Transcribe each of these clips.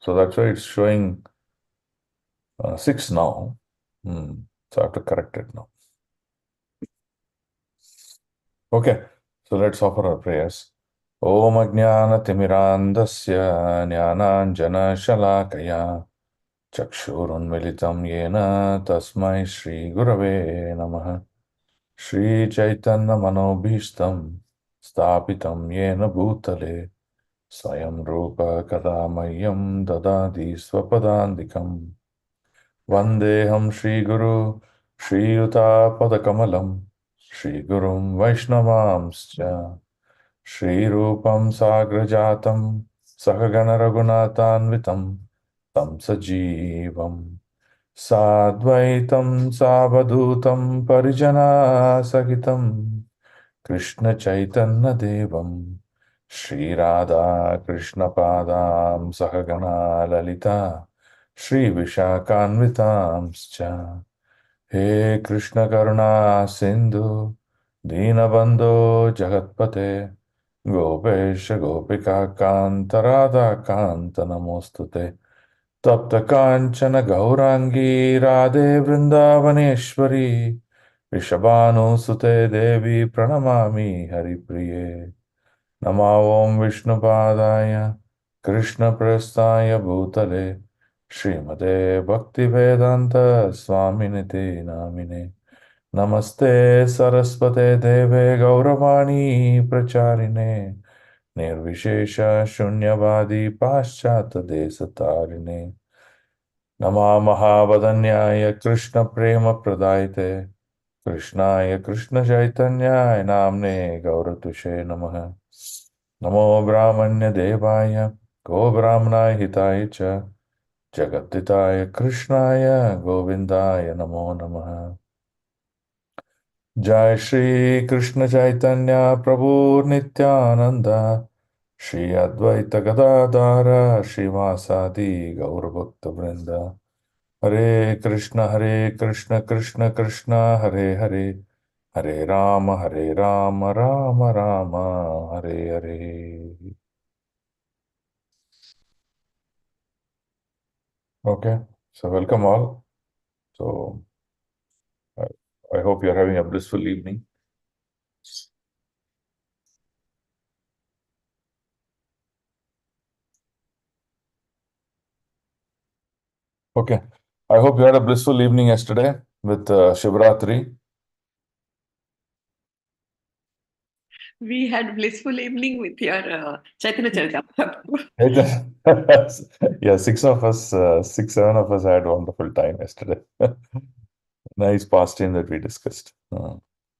So that's why it's showing 6 now. So I have to correct it now. Okay, so let's offer our prayers. Om Ajnana Timirandasya Jnananjana Shalakaya Chakshurunmilitam Yena Tasmai Shri Gurave Namaha Shri Chaitanya Manobhishtam Stapitam Yena Bhutale Swayam Rupa Kadamayam Dadadi Swapadandikam Vandeham Shri Guru Shri Yuta Padakamalam Shri Gurum Vaishnavamscha Shri Rupam Sagrajatam Sahagana Raghunathanvitam Tam Sajivam Sadvaitam Savadhutam Parijana Sahitam Krishna Chaitanya Devam Shri Radha Krishna Padam Sahagana Lalita Shri Vishakhanvitamscha He Krishna Karuna Sindhu Dinabandho Jagatpate Gopesha Gopika Kanta Radha Kanta Namostute Tapta Kanchana Gaurangi Radhe Vrindavaneshwari Rishabhanu Sute Devi Pranamami Haripriye Nama Om Vishnupadaya Krishna Prastaya Bhutale Srimate Bhaktivedanta Swaminiti Namine Namaste Saraswate Deve Gauravani Pracharine Nirvishesha Shunyavadi Paschata Desatarine Nama Mahavadanyaya Krishna Prema Pradayate Krishnaya Krishna Chaitanya Namne Gauratushe Namaha Namo Brahmanya Devaya Go Brahmana Hitaya Cha Jagatitaya Krishnaya Govindaya Namo Namaha Jai Shri Krishna Chaitanya Prabhu Nityananda Shri Advaita Gadadara Shivasadi Gaurabhakta Vrinda Hare Krishna Krishna Krishna Hare Hare Hare Rama Rama Rama Hare Hare. Okay, so welcome all. So I hope you're having a blissful evening. Okay, I hope you had a blissful evening yesterday with Shivratri. We had blissful evening with your Chaitanya Charitamrita. Yeah, 7 of us had a wonderful time yesterday. Nice pastime that we discussed.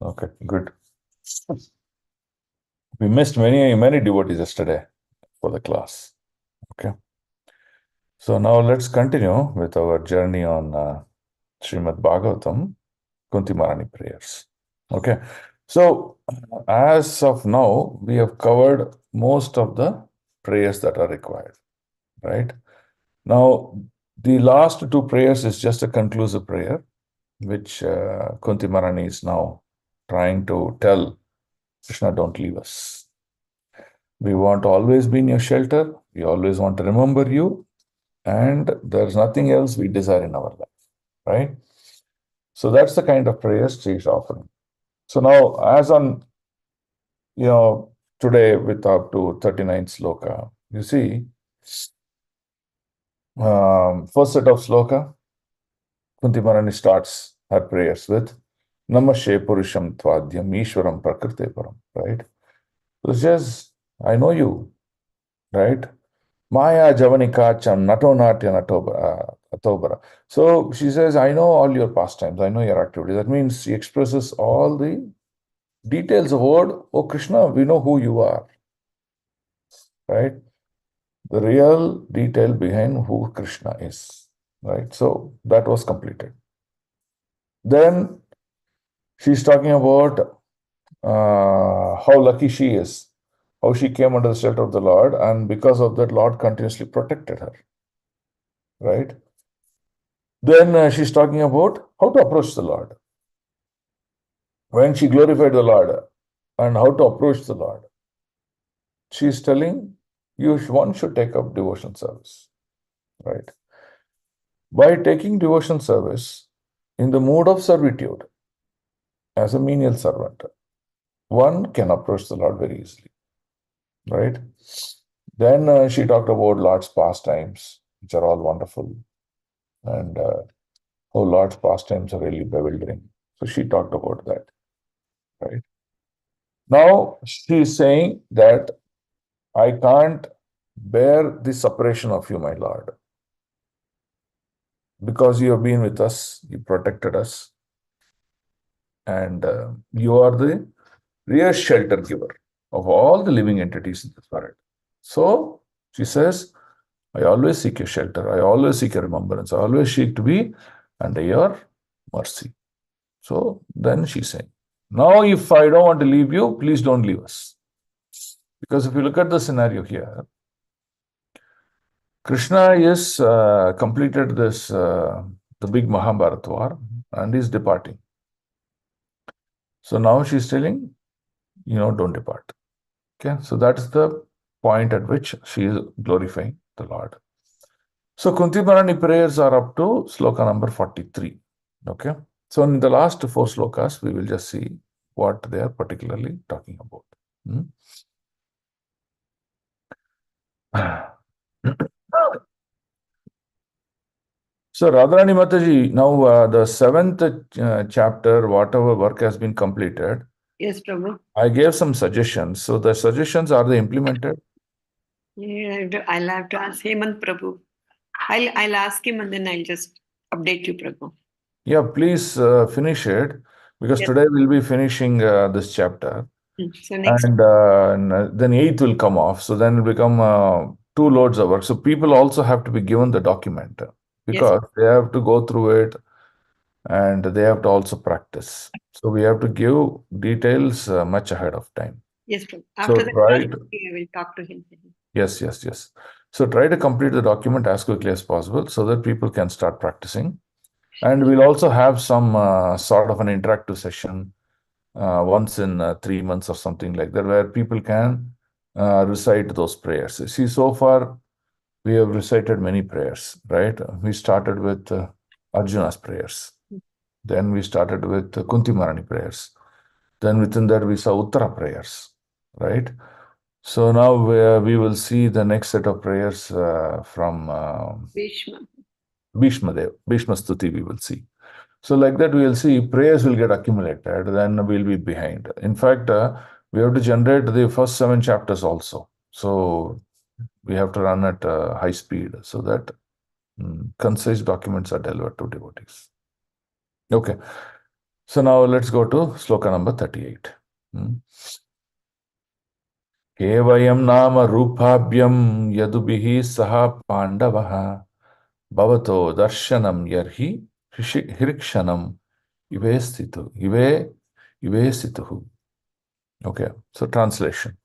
Okay, good. We missed many devotees yesterday for the class. Okay. So now let's continue with our journey on Srimad Bhagavatam, Kunti Maharani prayers. Okay. So as of now, we have covered most of the prayers that are required, right? Now, the last two prayers is just a conclusive prayer, which Kunti Maharani is now trying to tell Krishna, don't leave us. We want to always be in your shelter. We always want to remember you. And there's nothing else we desire in our life, right? So that's the kind of prayers she is offering. So now, as on, today with up to 39th sloka, you see, first set of sloka, Kunti Maharani starts her prayers with Namashe Purusham Tvadyam Ishwaram Prakrite Param, right? So it says, I know you, right? Maya Javanikacham Nato Natya Atobara. So she says, I know all your pastimes, I know your activities. That means she expresses all the details of word, oh Krishna, we know who you are, right? The real detail behind who Krishna is, right? So that was completed. Then she's talking about how lucky she is, how she came under the shelter of the Lord, and because of that, Lord continuously protected her, right? Then she's talking about how to approach the Lord. When she glorified the Lord and how to approach the Lord, she's telling one should take up devotion service. right? By taking devotional service in the mood of servitude as a menial servant, one can approach the Lord very easily, right? Then she talked about Lord's pastimes, which are all wonderful, and how Lord's pastimes are really bewildering. So she talked about that, right? Now she is saying that I can't bear the separation of you, my Lord, because you have been with us, you protected us, and you are the real shelter giver of all the living entities in this world. So she says, I always seek your shelter, I always seek your remembrance, I always seek to be under your mercy. So then she's saying, now if I don't want to leave you, please don't leave us. Because if you look at the scenario here, Krishna is completed this the big Mahabharata war and is departing. So now she's telling, don't depart. Okay, so that's the point at which she is glorifying the Lord. So Kunti Maharani prayers are up to sloka number 43. Okay, so in the last four slokas, we will just see what they are particularly talking about. So Radharani Mataji, now the seventh chapter, whatever work has been completed, Yes, Prabhu. I gave some suggestions. So the suggestions, are they implemented? Yeah, I'll have to ask Hemant Prabhu. I'll ask him and then I'll just update you, Prabhu. Yeah, please finish it, because Yes. today we'll be finishing this chapter. So next, And then eighth will come off. So then it will become two loads of work. So people also have to be given the document, yes, because they have to go through it and they have to also practice. So we have to give details much ahead of time. yes, Prabhu. So After the try class, to, I will talk to him. yes, yes, yes. So try to complete the document as quickly as possible so that people can start practicing. And we'll also have some sort of an interactive session once in 3 months or something like that, where people can recite those prayers. See, so far we have recited many prayers, right? We started with Arjuna's prayers. Then we started with Kunti Maharani prayers. Then within that we saw Uttara prayers, right? So now we will see the next set of prayers from Bhishma. Bhishma Dev, Bhishma Stuti we will see. So like that, we'll see prayers will get accumulated, then we'll be behind. In fact, we have to generate the first 7 chapters also. So we have to run at high speed so that concise documents are delivered to devotees. Okay. So now let's go to sloka number 38. Kevayam nama rupabhyam yadubihi saha pandavaha bhavato darshanam yarhi hirikshanam ivestituhu. Okay, so translation.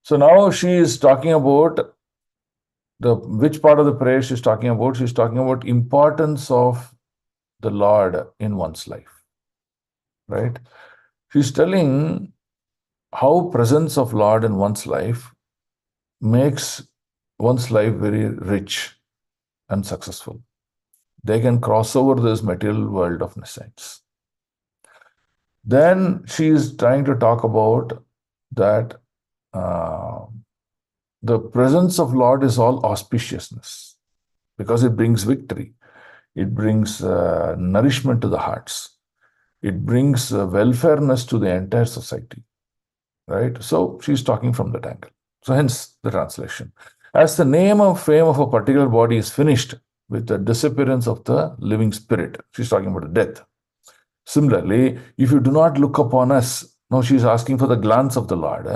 So now she is talking about which part of the prayer she's talking about. She's talking about importance of the Lord in one's life, right? She's telling how presence of Lord in one's life makes one's life very rich and successful. They can cross over this material world of nescience. Then she is trying to talk about that the presence of Lord is all auspiciousness, because it brings victory. It brings nourishment to the hearts. It brings welfareness to the entire society, right? So she's talking from that angle. So hence the translation. As the name of fame of a particular body is finished with the disappearance of the living spirit, she's talking about death. Similarly, if you do not look upon us, now she's asking for the glance of the Lord.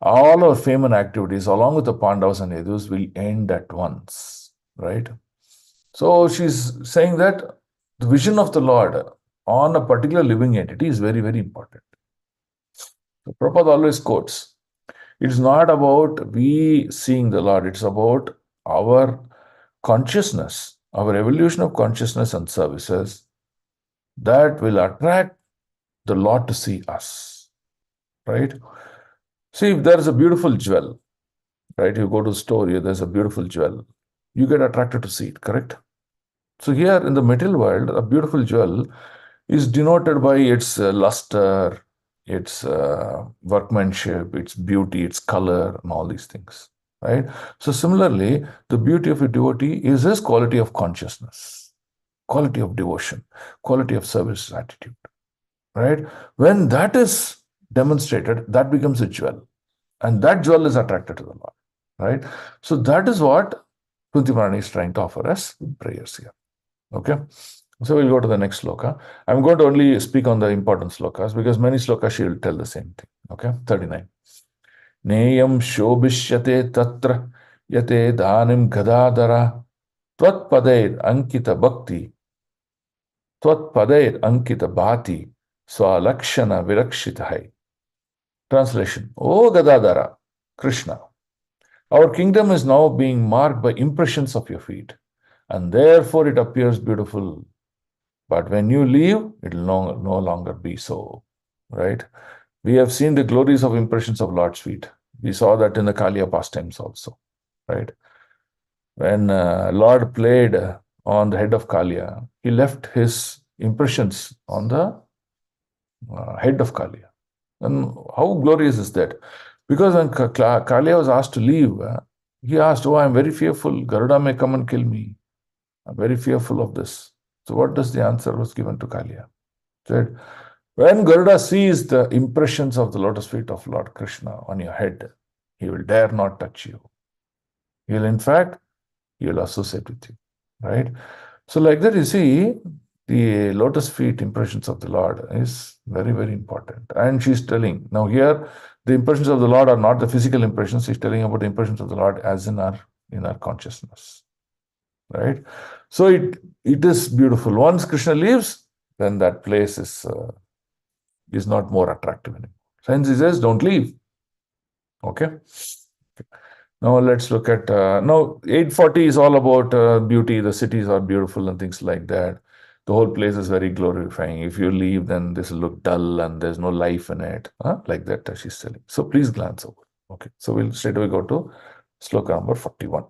All our fame and activities, along with the Pandavas and Yadus, will end at once, right? So she's saying that the vision of the Lord on a particular living entity is very, very important. So Prabhupada always quotes, it's not about we seeing the Lord, it's about our consciousness, our evolution of consciousness and services that will attract the Lord to see us, right? See, if there is a beautiful jewel, right? You go to the store, there's a beautiful jewel. you get attracted to see it, correct? So here in the material world, a beautiful jewel is denoted by its luster, its workmanship, its beauty, its color, and all these things, right? So similarly, the beauty of a devotee is his quality of consciousness, quality of devotion, quality of service attitude, right? When that is demonstrated, that becomes a jewel, and that jewel is attracted to the Lord, right? So that is what Kunti Maharani is trying to offer us in prayers here. Okay, so we'll go to the next sloka. I'm going to only speak on the important slokas because many slokas she will tell the same thing. Okay, 39. Neyam shobhishyate tatra yate dhanim gadadara tvatpadeir ankita bhakti tvatpadeir ankita bhati swalakshana virakshitahai. Translation: O Gadadara, Krishna, our kingdom is now being marked by impressions of your feet, and therefore it appears beautiful. But when you leave, it will no longer be so, right? We have seen the glories of impressions of Lord's feet. We saw that in the Kaliya pastimes also, right? When Lord played on the head of Kaliya, he left his impressions on the head of Kaliya. And how glorious is that? Because when Kaliya was asked to leave, he asked, "Oh, I'm very fearful. Garuda may come and kill me. I'm very fearful of this." So what does the answer was given to Kaliya? Said, when Garuda sees the impressions of the lotus feet of Lord Krishna on your head, he will dare not touch you. He will, in fact, he will associate with you, right? So like that, you see, the lotus feet impressions of the Lord is very, very important. And she's telling, now here, the impressions of the Lord are not the physical impressions. She's telling about the impressions of the Lord as in our consciousness, right? So it is beautiful. Once Krishna leaves, then that place is not more attractive anymore. Hence he says, don't leave. Okay. Now let's look at, now 840 is all about beauty. The cities are beautiful and things like that. The whole place is very glorifying. If you leave, then this will look dull and there's no life in it. Like that she's telling. So please glance over. Okay. So we'll straight away go to sloka number 41.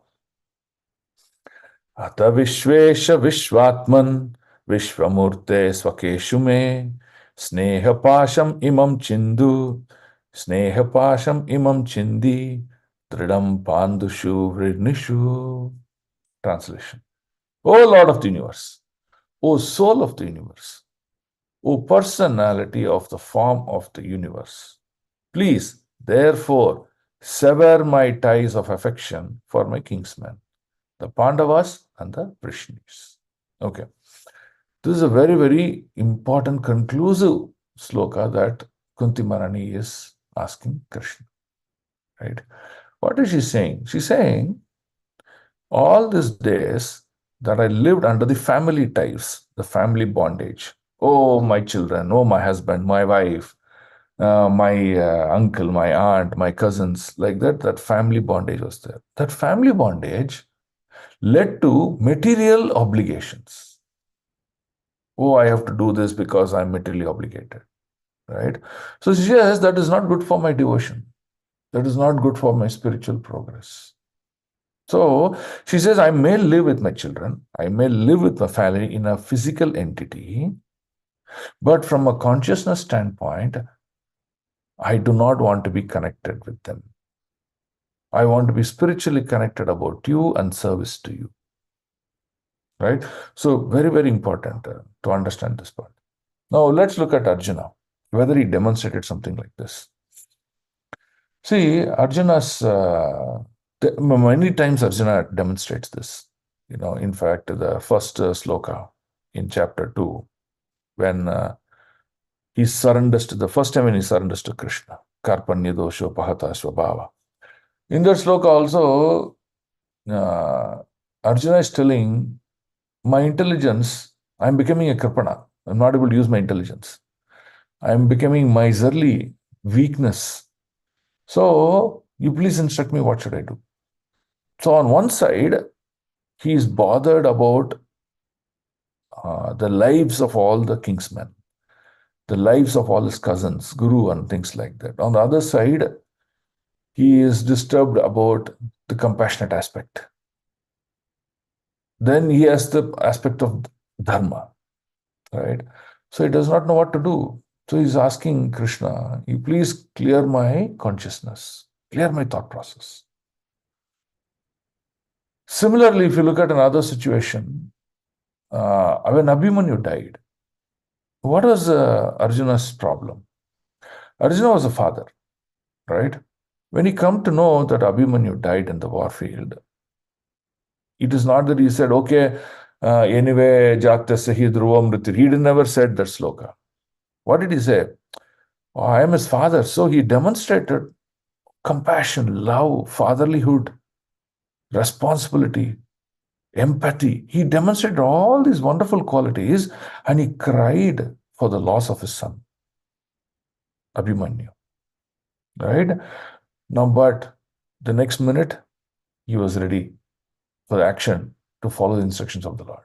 Ata Vishvesha Vishvatman Vishvamurte Swakeshu me Snehapasham imam chindu Snehapasham imam chindi Tridam Pandushu Vridnishu. Translation: O Lord of the universe, O soul of the universe, O personality of the form of the universe, please, therefore, sever my ties of affection for my kingsmen, the Pandavas and the Vrishnis. Okay. This is a very, very important conclusive sloka that Kunti Maharani is asking Krishna. Right? What is she saying? She's saying, all these days that I lived under the family ties, the family bondage. Oh, my children, oh, my husband, my wife, my uncle, my aunt, my cousins, like that family bondage was there. That family bondage led to material obligations. Oh, I have to do this because I'm materially obligated, right? So she says that is not good for my devotion. That is not good for my spiritual progress. So she says, I may live with my children, I may live with my family in a physical entity, but from a consciousness standpoint, I do not want to be connected with them. I want to be spiritually connected about you and service to you. Right? So very, very important to understand this part. Now let's look at Arjuna, whether he demonstrated something like this. See, Arjuna's, many times Arjuna demonstrates this. In fact, the first sloka in chapter 2, when he surrenders to the first time when he surrenders to Krishna, Karpanya dosho pahata svabhava. In that sloka also, Arjuna is telling, my intelligence, I'm becoming a kripana. I'm not able to use my intelligence. I'm becoming miserly, weakness. So, you please instruct me, what should I do? So, on one side, he is bothered about the lives of all the kingsmen, the lives of all his cousins, Guru, and things like that. On the other side, he is disturbed about the compassionate aspect. Then he has the aspect of dharma, right? So he does not know what to do. So he's asking Krishna, you please clear my consciousness, clear my thought process. Similarly, if you look at another situation, when Abhimanyu died, what was Arjuna's problem? Arjuna was a father, right? When he come to know that Abhimanyu died in the war field, it is not that he said, okay, anyway, Jaktasya hi dhruvam mrityur. He never said that sloka. What did he say? Oh, I am his father. So he demonstrated compassion, love, fatherlyhood, responsibility, empathy. He demonstrated all these wonderful qualities and he cried for the loss of his son, Abhimanyu. Right? Now, but the next minute, he was ready for action to follow the instructions of the Lord.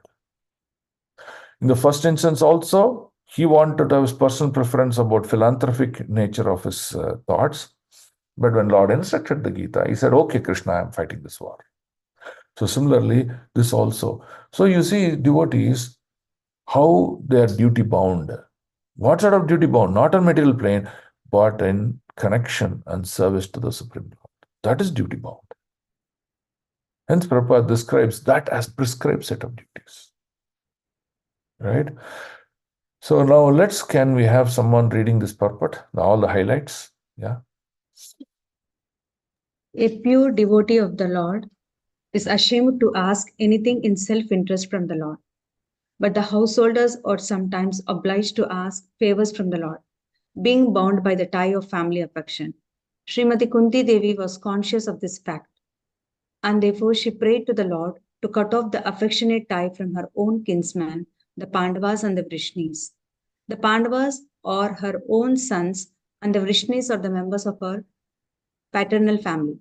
In the first instance, also, he wanted to have his personal preference about philanthropic nature of his thoughts. But when Lord instructed the Gita, he said, okay, Krishna, I am fighting this war. So similarly, this also. So you see, devotees, how they are duty bound. What sort of duty bound? Not on material plane, but in connection and service to the Supreme Lord. That is duty bound. Hence, Prabhupada describes that as prescribed set of duties. Right? So now can we have someone reading this purport, all the highlights? Yeah. A pure devotee of the Lord is ashamed to ask anything in self-interest from the Lord. But the householders are sometimes obliged to ask favors from the Lord, being bound by the tie of family affection. Srimati Kunti Devi was conscious of this fact, and therefore she prayed to the Lord to cut off the affectionate tie from her own kinsmen, the Pandavas and the Vrishnis. The Pandavas are her own sons, and the Vrishnis are the members of her paternal family.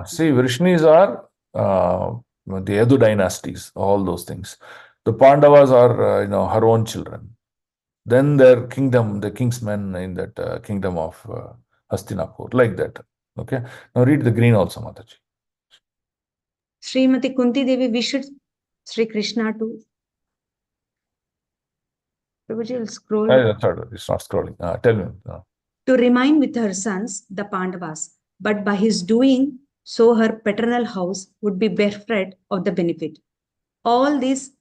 See, Vrishnis are the Yadu dynasties, all those things. The Pandavas are, her own children. Then their kingdom, the kingsmen in that kingdom of Hastinapur, like that. Okay. Now read the green also, Mataji. Srimati Kunti Devi wished Sri Krishna to. Prabhuji will scroll. It's not scrolling. Tell me. To remain with her sons, the Pandavas, but by his doing so, her paternal house would be bereft of the benefit. All these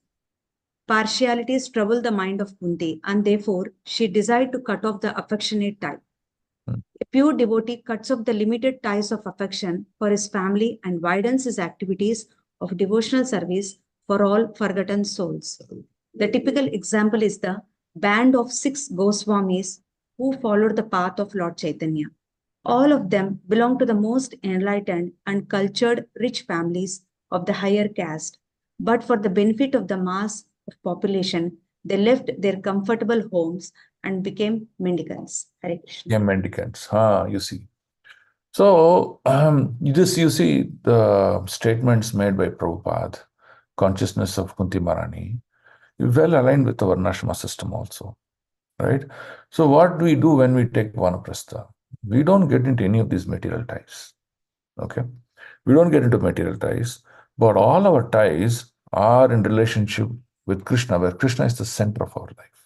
partialities troubled the mind of Kunti, and therefore she desired to cut off the affectionate tie. A pure devotee cuts off the limited ties of affection for his family and widens his activities of devotional service for all forgotten souls. The typical example is the band of 6 Goswamis who followed the path of Lord Chaitanya. All of them belong to the most enlightened and cultured rich families of the higher caste. But for the benefit of the mass of population, they left their comfortable homes and became mendicants. Hare Krishna. Yeah, mendicants. You see. So, you see the statements made by Prabhupada, consciousness of Kunti Maharani, well aligned with our Varnashrama system also, right? So what do we do when we take Vanaprastha? We don't get into any of these material ties, okay? We don't get into material ties, but all our ties are in relationship with Krishna, where Krishna is the center of our life,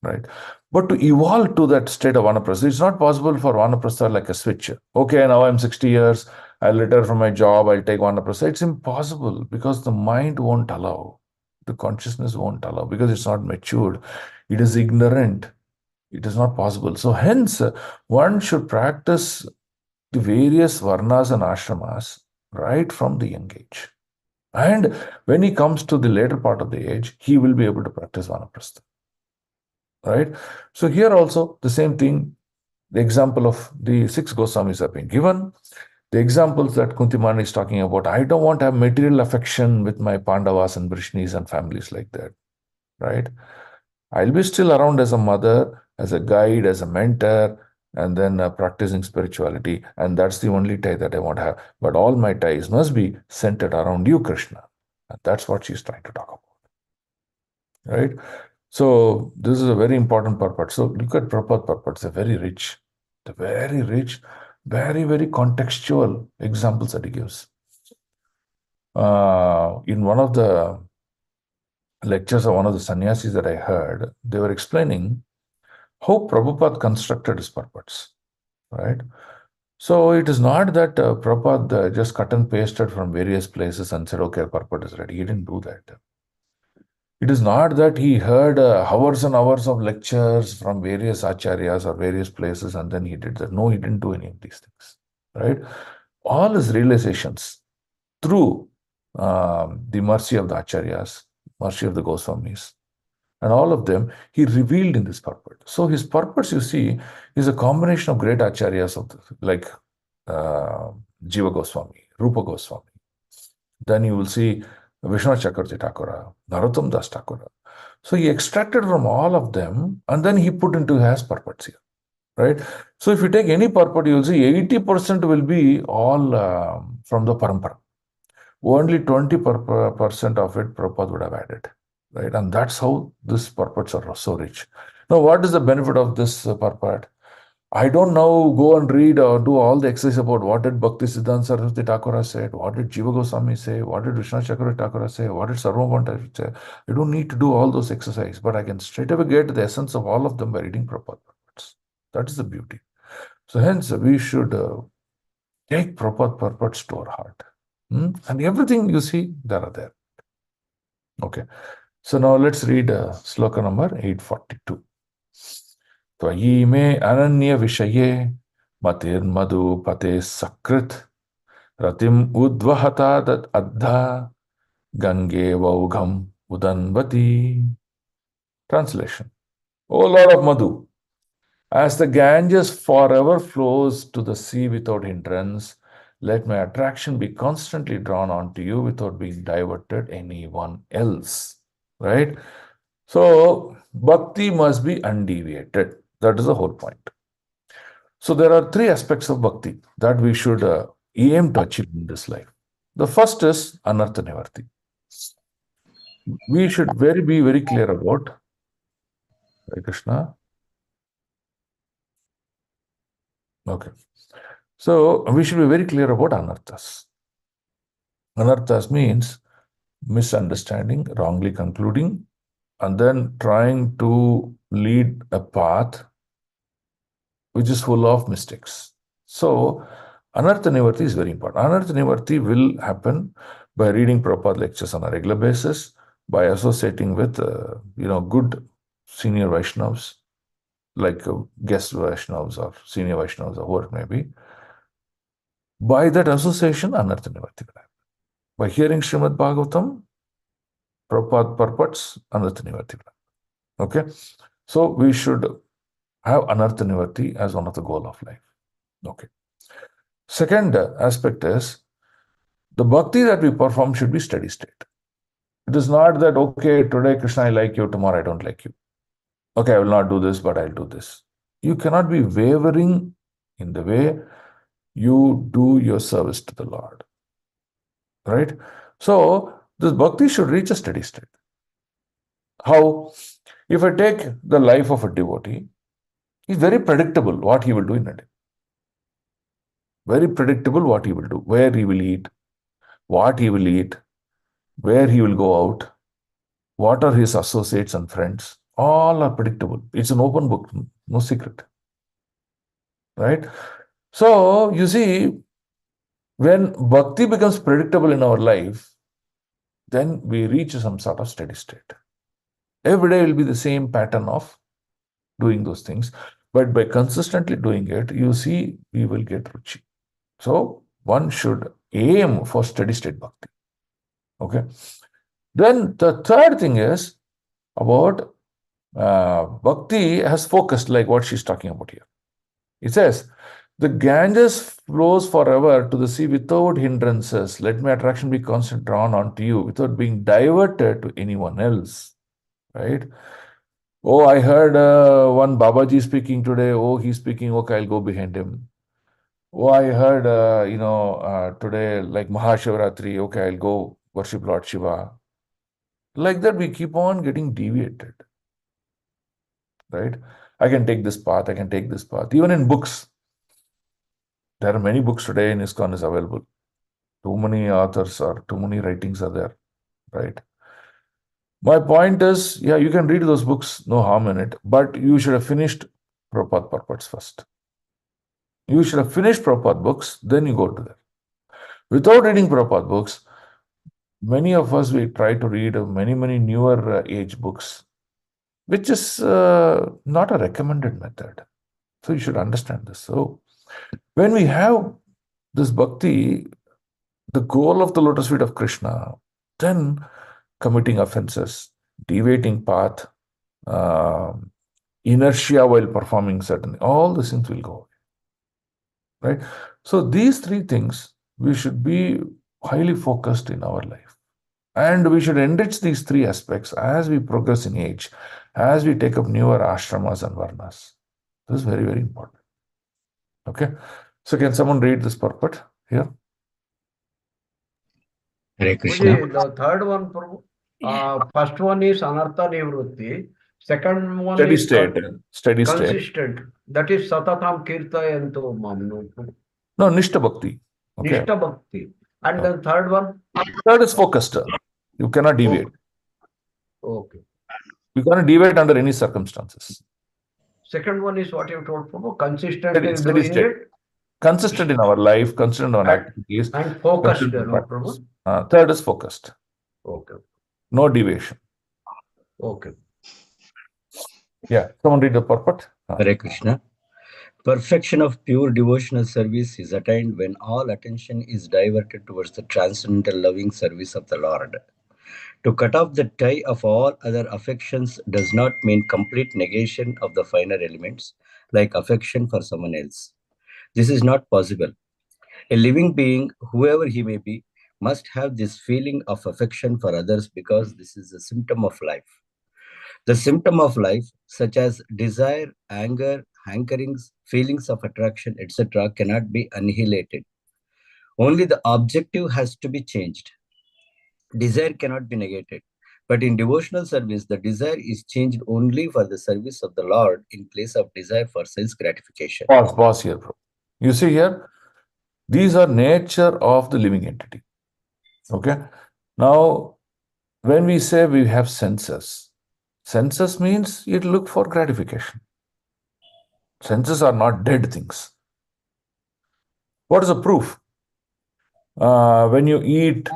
right? But to evolve to that state of Vanaprastha, it's not possible for Vanaprastha like a switch. Okay, now I'm 60 years, I'll retire from my job, I'll take Vanaprastha. It's impossible because the mind won't allow. The consciousness won't allow because it's not matured. It is ignorant. It is not possible. So hence, one should practice the various varnas and ashramas right from the young age. And when he comes to the later part of the age, he will be able to practice Vanaprastha. Right? So here also, the same thing, the example of the 6 Goswamis have been given. The examples that Kunti Maharani is talking about, I don't want to have material affection with my Pandavas and Vrishnis and families like that, right? I'll be still around as a mother, as a guide, as a mentor, and then practicing spirituality. And that's the only tie that I want to have. But all my ties must be centered around you, Krishna. And that's what she's trying to talk about, right? So this is a very important purport. So look at Prabhupada purports. They're very rich, very, very contextual examples that he gives. In one of the lectures of one of the sannyasis that I heard, they were explaining how Prabhupada constructed his purports, right? So it is not that Prabhupada just cut and pasted from various places and said, okay, purport is ready. He didn't do that. It is not that he heard hours and hours of lectures from various acharyas or various places and then he did that. No, he didn't do any of these things, right? All his realizations through the mercy of the acharyas, mercy of the Goswamis, and all of them he revealed in this purport. So his purports, you see, is a combination of great acharyas of like Jiva Goswami, Rupa Goswami. Then you will see Vishwanath Chakravarti Thakura, Narottam Das Thakura. So he extracted from all of them and then he put into his purports here, right? So if you take any purport, you will see 80% will be all from the parampara. Only 20% of it Prabhupada would have added, right? And that's how these purports are so rich. Now, what is the benefit of this purport? I don't now go and read or do all the exercise about what did Bhakti Siddhanta Saraswati Thakura said, what did Jiva Goswami say, what did Vishwanath Chakravarti Thakura say, what did Sarvabhauma say. I don't need to do all those exercises, but I can straight away get the essence of all of them by reading Prabhupada purports. That is the beauty. So hence, we should take Prabhupada purports to our heart. And everything you see, there are there. Okay. So now let's read sloka number 842. त्वयि मे अनन्य विषये मतिर्मधु पते सकृत रतिम उद्वहता दत् अद्धा Gange वौघम उदन्वती. Translation. O Lord of Madhu, as the Ganges forever flows to the sea without hindrance, let my attraction be constantly drawn onto you without being diverted anyone else. Right? So, bhakti must be undeviated. That is the whole point. So, there are three aspects of bhakti that we should aim to achieve in this life. The first is anartha nivarti. We should be very clear about Hare Krishna. Okay. So, we should be very clear about anarthas. Anarthas means misunderstanding, wrongly concluding, and then trying to lead a path which is full of mistakes. So, Anartha Nivarti is very important. Anartha Nivarti will happen by reading Prabhupada lectures on a regular basis, by associating with good senior Vaishnavas, like guest Vaishnavas or senior Vaishnavas or whoever it may be. By that association, Anartha Nivarti will happen. By hearing Srimad Bhagavatam, Prabhupada purports, Anartha Nivarti will happen. Okay? So, we should have Anartha Nivarti as one of the goal of life. Okay. Second aspect is the bhakti that we perform should be steady state. It is not that, okay, today Krishna, I like you, tomorrow I don't like you. Okay, I will not do this, but I'll do this. You cannot be wavering in the way you do your service to the Lord. Right? So, this bhakti should reach a steady state. How? If I take the life of a devotee, it's very predictable what he will do in a day. Very predictable what he will do, where he will eat, what he will eat, where he will go out, what are his associates and friends. All are predictable. It's an open book, no secret. Right? So, you see, when bhakti becomes predictable in our life, then we reach some sort of steady state. Every day will be the same pattern of doing those things. But by consistently doing it, you see, we will get ruchi. So, one should aim for steady state bhakti. Okay. Then the third thing is about bhakti has focused, like what she's talking about here. It says, the Ganges flows forever to the sea without hindrances. Let my attraction be constant drawn onto you without being diverted to anyone else. Right? Oh, I heard one Babaji speaking today. Oh, he's speaking. Okay, I'll go behind him. Oh, I heard, today, like Mahashivratri. Okay, I'll go worship Lord Shiva. Like that, we keep on getting deviated. Right? I can take this path. I can take this path. Even in books, there are many books today in ISKCON is available. Too many authors or too many writings are there, right? My point is, yeah, you can read those books, no harm in it, but you should have finished Prabhupada purports first. You should have finished Prabhupada books, then you go to that. Without reading Prabhupada books, many of us, we try to read many newer age books, which is not a recommended method. So you should understand this. So when we have this bhakti, the goal of the lotus feet of Krishna, then committing offenses, deviating path, inertia while performing certain, all these things will go away, right? So these three things, we should be highly focused in our life. And we should enrich these three aspects as we progress in age, as we take up newer ashramas and varnas. This is very, very important. Okay. So can someone read this purport here? Hare Krishna. Puji, the third one, Prabhu. First one is anartha nivrutti. Second one Steady is state. Steady state. consistent. That is satatam kirtayanto mamnu. No, Nishta Bhakti. Okay. Nishta bhakti. And then third one? Third is focused. You cannot deviate. Okay. You cannot deviate under any circumstances. Second one is what you told, Prabhu. Consistent in Steady doing state. it. Consistent in our life, consistent in our activities. And focused, consistent in no, practice. Prabhu? Third is focused. Okay. No deviation. Okay. Yeah. Someone read the purport. Hare Krishna. Perfection of pure devotional service is attained when all attention is diverted towards the transcendental loving service of the Lord. To cut off the tie of all other affections does not mean complete negation of the finer elements, like affection for someone else. This is not possible. A living being, whoever he may be, must have this feeling of affection for others because this is a symptom of life. The symptom of life, such as desire, anger, hankerings, feelings of attraction, etc., cannot be annihilated. Only the objective has to be changed. Desire cannot be negated. But in devotional service, the desire is changed only for the service of the Lord in place of desire for sense gratification. Pause here, bro. You see here, these are nature of the living entity. Okay. Now, when we say we have senses means it look for gratification. Senses are not dead things. What is the proof? When you eat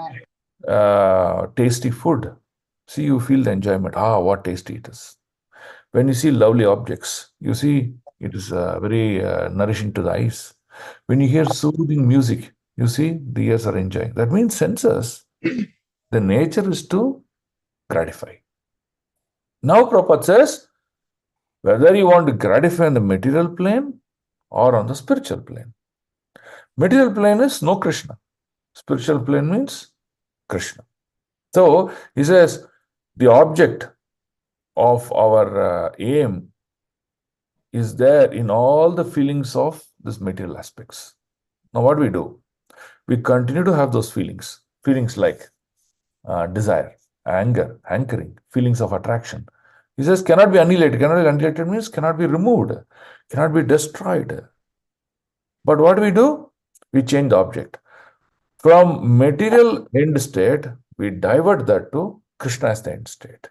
tasty food, see, you feel the enjoyment. What tasty it is. When you see lovely objects, you see it is very nourishing to the eyes. When you hear soothing music, you see the ears are enjoying. That means senses, the nature is to gratify. Now Prabhupada says, whether you want to gratify on the material plane or on the spiritual plane. Material plane is no Krishna. Spiritual plane means Krishna. So he says, the object of our aim is there in all the feelings of these material aspects. Now what do? We continue to have those feelings like desire, anger, hankering, feelings of attraction. He says cannot be annihilated. Cannot be annihilated means cannot be removed, cannot be destroyed. But what do? We change the object. From material end state, we divert that to Krishna as the end state.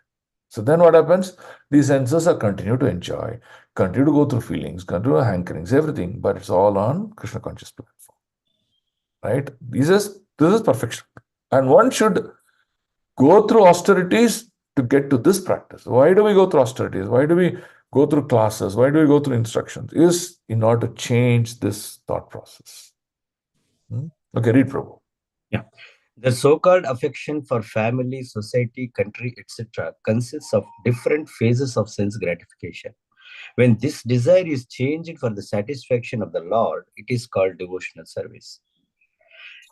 So then what happens? These senses are continue to enjoy, continue to go through feelings, continue to hankerings, everything, but it's all on Krishna conscious platform. Right? This is perfection. And one should go through austerities to get to this practice. Why do we go through austerities? Why do we go through classes? Why do we go through instructions? Is in order to change this thought process. Okay, read Prabhu. Yeah. The so-called affection for family, society, country, etc. consists of different phases of sense gratification. When this desire is changed for the satisfaction of the Lord, it is called devotional service.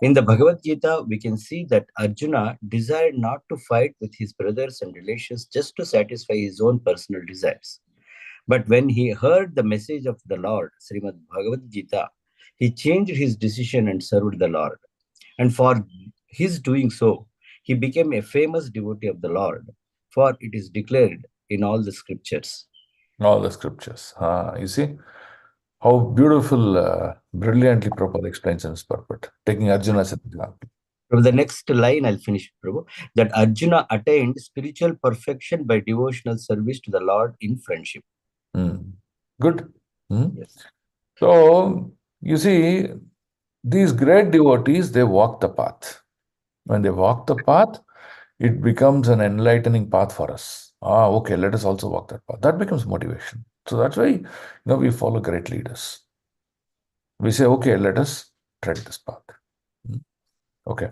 In the Bhagavad Gita, we can see that Arjuna desired not to fight with his brothers and relations just to satisfy his own personal desires. But when he heard the message of the Lord, Srimad Bhagavad Gita, he changed his decision and served the Lord. And for his doing so, he became a famous devotee of the Lord, for it is declared in all the scriptures. All the scriptures. You see, How beautiful, brilliantly Prabhupada explains in his purport, taking Arjuna as an example. From the next line, I'll finish, Prabhu. That Arjuna attained spiritual perfection by devotional service to the Lord in friendship. Good. Yes. So, you see, these great devotees, they walk the path. When they walk the path, it becomes an enlightening path for us. Okay, let us also walk that path. That becomes motivation. So that's why, we follow great leaders. We say, okay, let us tread this path. Okay.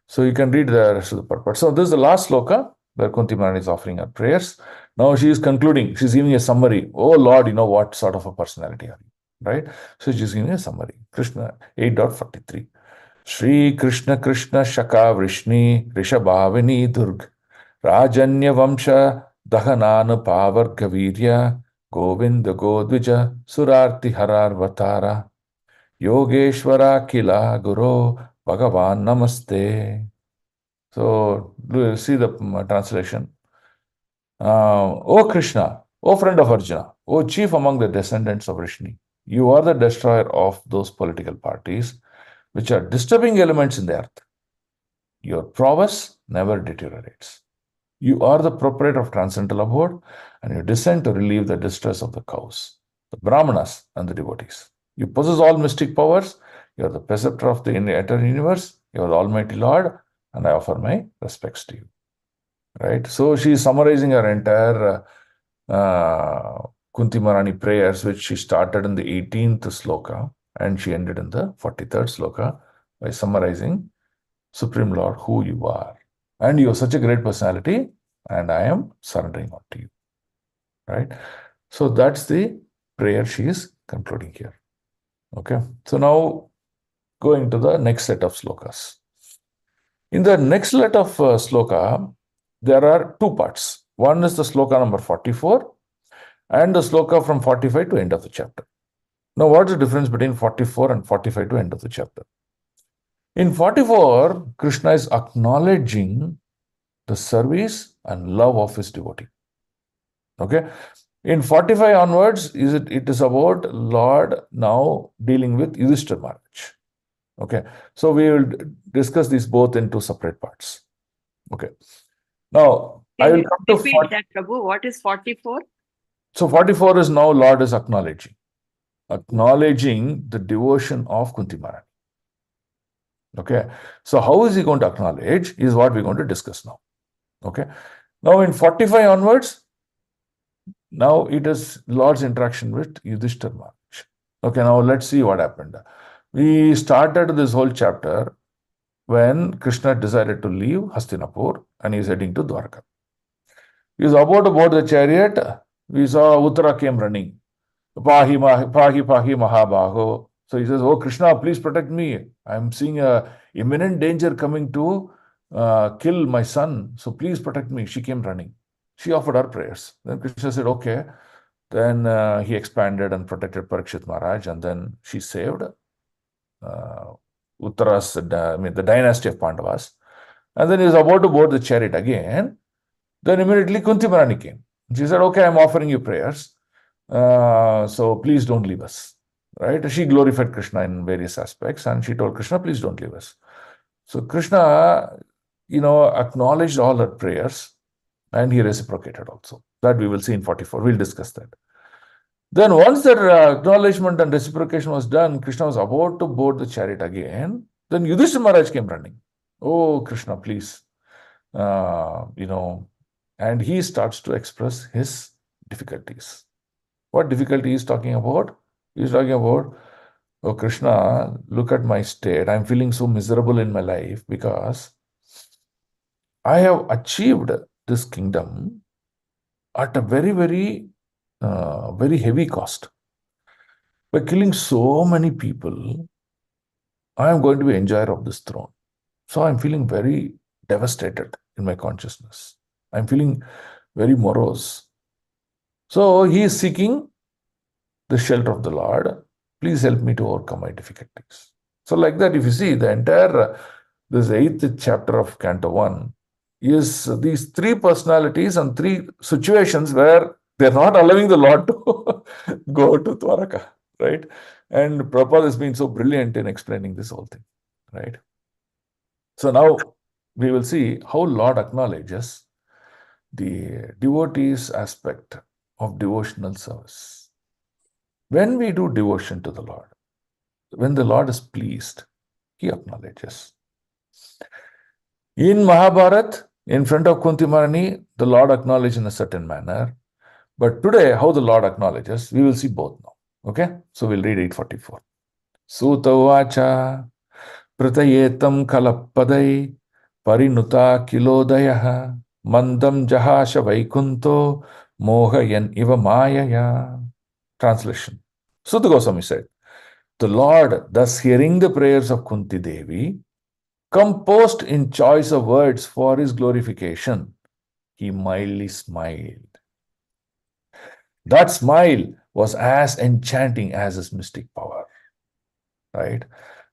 So you can read the rest of the purport. So this is the last sloka where Kunti Maharani is offering her prayers. Now she is concluding. She's giving a summary. Oh Lord, what sort of a personality are you? Right? So she's giving a summary. Krishna 8.43. Shri Krishna Krishna Shaka Vrishni Rishabhavini Durg Rajanya Vamsha Dahanana Pavar Gavirya Govinda Godvija Surarti Harar Vatara Yogeshwara Kila Guru Bhagavan Namaste. So, see the translation. O Krishna, O friend of Arjuna, O chief among the descendants of Rishni, you are the destroyer of those political parties which are disturbing elements in the earth. Your prowess never deteriorates. You are the proprietor of transcendental abode, and you descend to relieve the distress of the cows, the brahmanas, and the devotees. You possess all mystic powers. You are the preceptor of the entire universe. You are the Almighty Lord, and I offer my respects to you. Right? So she is summarizing her entire Kunti Maharani prayers, which she started in the 18th sloka and she ended in the 43rd sloka by summarizing, Supreme Lord, who you are. And you are such a great personality, and I am surrendering on to you. Right? So that's the prayer she is concluding here. Okay. So now going to the next set of slokas. In the next set of sloka, there are two parts. One is the sloka number 44 and the sloka from 45 to end of the chapter. Now, what's the difference between 44 and 45 to end of the chapter? In 44, Krishna is acknowledging the service and love of his devotee. Okay. In 45 onwards, it is about Lord now dealing with Yudhishthira Maharaj. Okay. So we will discuss these both in two separate parts. Okay. Now, I will come to repeat that, Prabhu. What is 44? So 44 is now Lord is acknowledging the devotion of Kunti Maharani. Okay. So how is he going to acknowledge is what we're going to discuss now. Okay. Now in 45 onwards, now it is Lord's interaction with Yudhishthira Maharaj. Okay. Now let's see what happened. We started this whole chapter when Krishna decided to leave Hastinapur and he is heading to Dwarka. He was about to board the chariot. We saw Uttara came running. Pahi Mahabaho. So he says, Oh Krishna, please protect me. I'm seeing a imminent danger coming to kill my son. So please protect me. She came running. She offered her prayers. Then Krishna said, okay. Then he expanded and protected Parikshit Maharaj. And then she saved Uttara's, the dynasty of Pandavas. And then he was about to board the chariot again. Then immediately Kunti Maharani came. She said, okay, I'm offering you prayers. So please don't leave us. Right? She glorified Krishna in various aspects and she told Krishna, please don't leave us. So Krishna, acknowledged all her prayers and he reciprocated also. That we will see in 44. We'll discuss that. Then once that acknowledgement and reciprocation was done, Krishna was about to board the chariot again. Then Yudhishthira Maharaj came running. Oh, Krishna, please. And he starts to express his difficulties. What difficulty he's talking about? He's talking about, oh Krishna, look at my state. I'm feeling so miserable in my life because I have achieved this kingdom at a very, very, very heavy cost. By killing so many people, I am going to be enjoyer of this throne. So I'm feeling very devastated in my consciousness. I'm feeling very morose. So he is seeking the shelter of the Lord. Please help me to overcome my difficulties. So like that, if you see the entire, this 8th chapter of Canto 1 is these three personalities and three situations where they're not allowing the Lord to go to Dwaraka. right? And Prabhupada has been so brilliant in explaining this whole thing, right? So now we will see how Lord acknowledges the devotee's aspect of devotional service. When we do devotion to the Lord, when the Lord is pleased, he acknowledges. In Mahabharat, in front of Kunti Maharani, the Lord acknowledged in a certain manner. But today, how the Lord acknowledges, we will see both now. Okay? So we'll read 844. Suta vacha pratayetam kalappadai parinuta kilodayah mandam jahasha vaikunto mohayan iva mayaya. Translation. Suta Goswami said, the Lord, thus hearing the prayers of Kunti Devi, composed in choice of words for his glorification, he mildly smiled. That smile was as enchanting as his mystic power, right?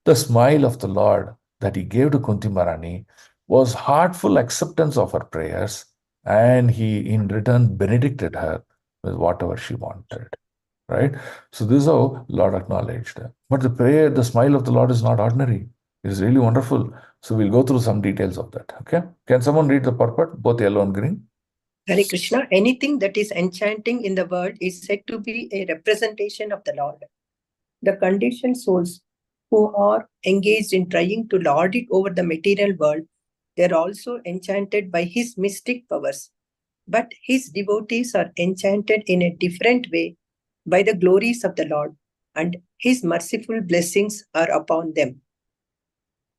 The smile of the Lord that he gave to Kunti Maharani was heartful acceptance of her prayers, and he in return benedicted her with whatever she wanted, right? So this is how Lord acknowledged her. But the smile of the Lord is not ordinary. It is really wonderful. So we'll go through some details of that, okay? Can someone read the purport, both yellow and green? Hare Krishna, anything that is enchanting in the world is said to be a representation of the Lord. The conditioned souls who are engaged in trying to lord it over the material world, they are also enchanted by his mystic powers. But his devotees are enchanted in a different way by the glories of the Lord, and his merciful blessings are upon them.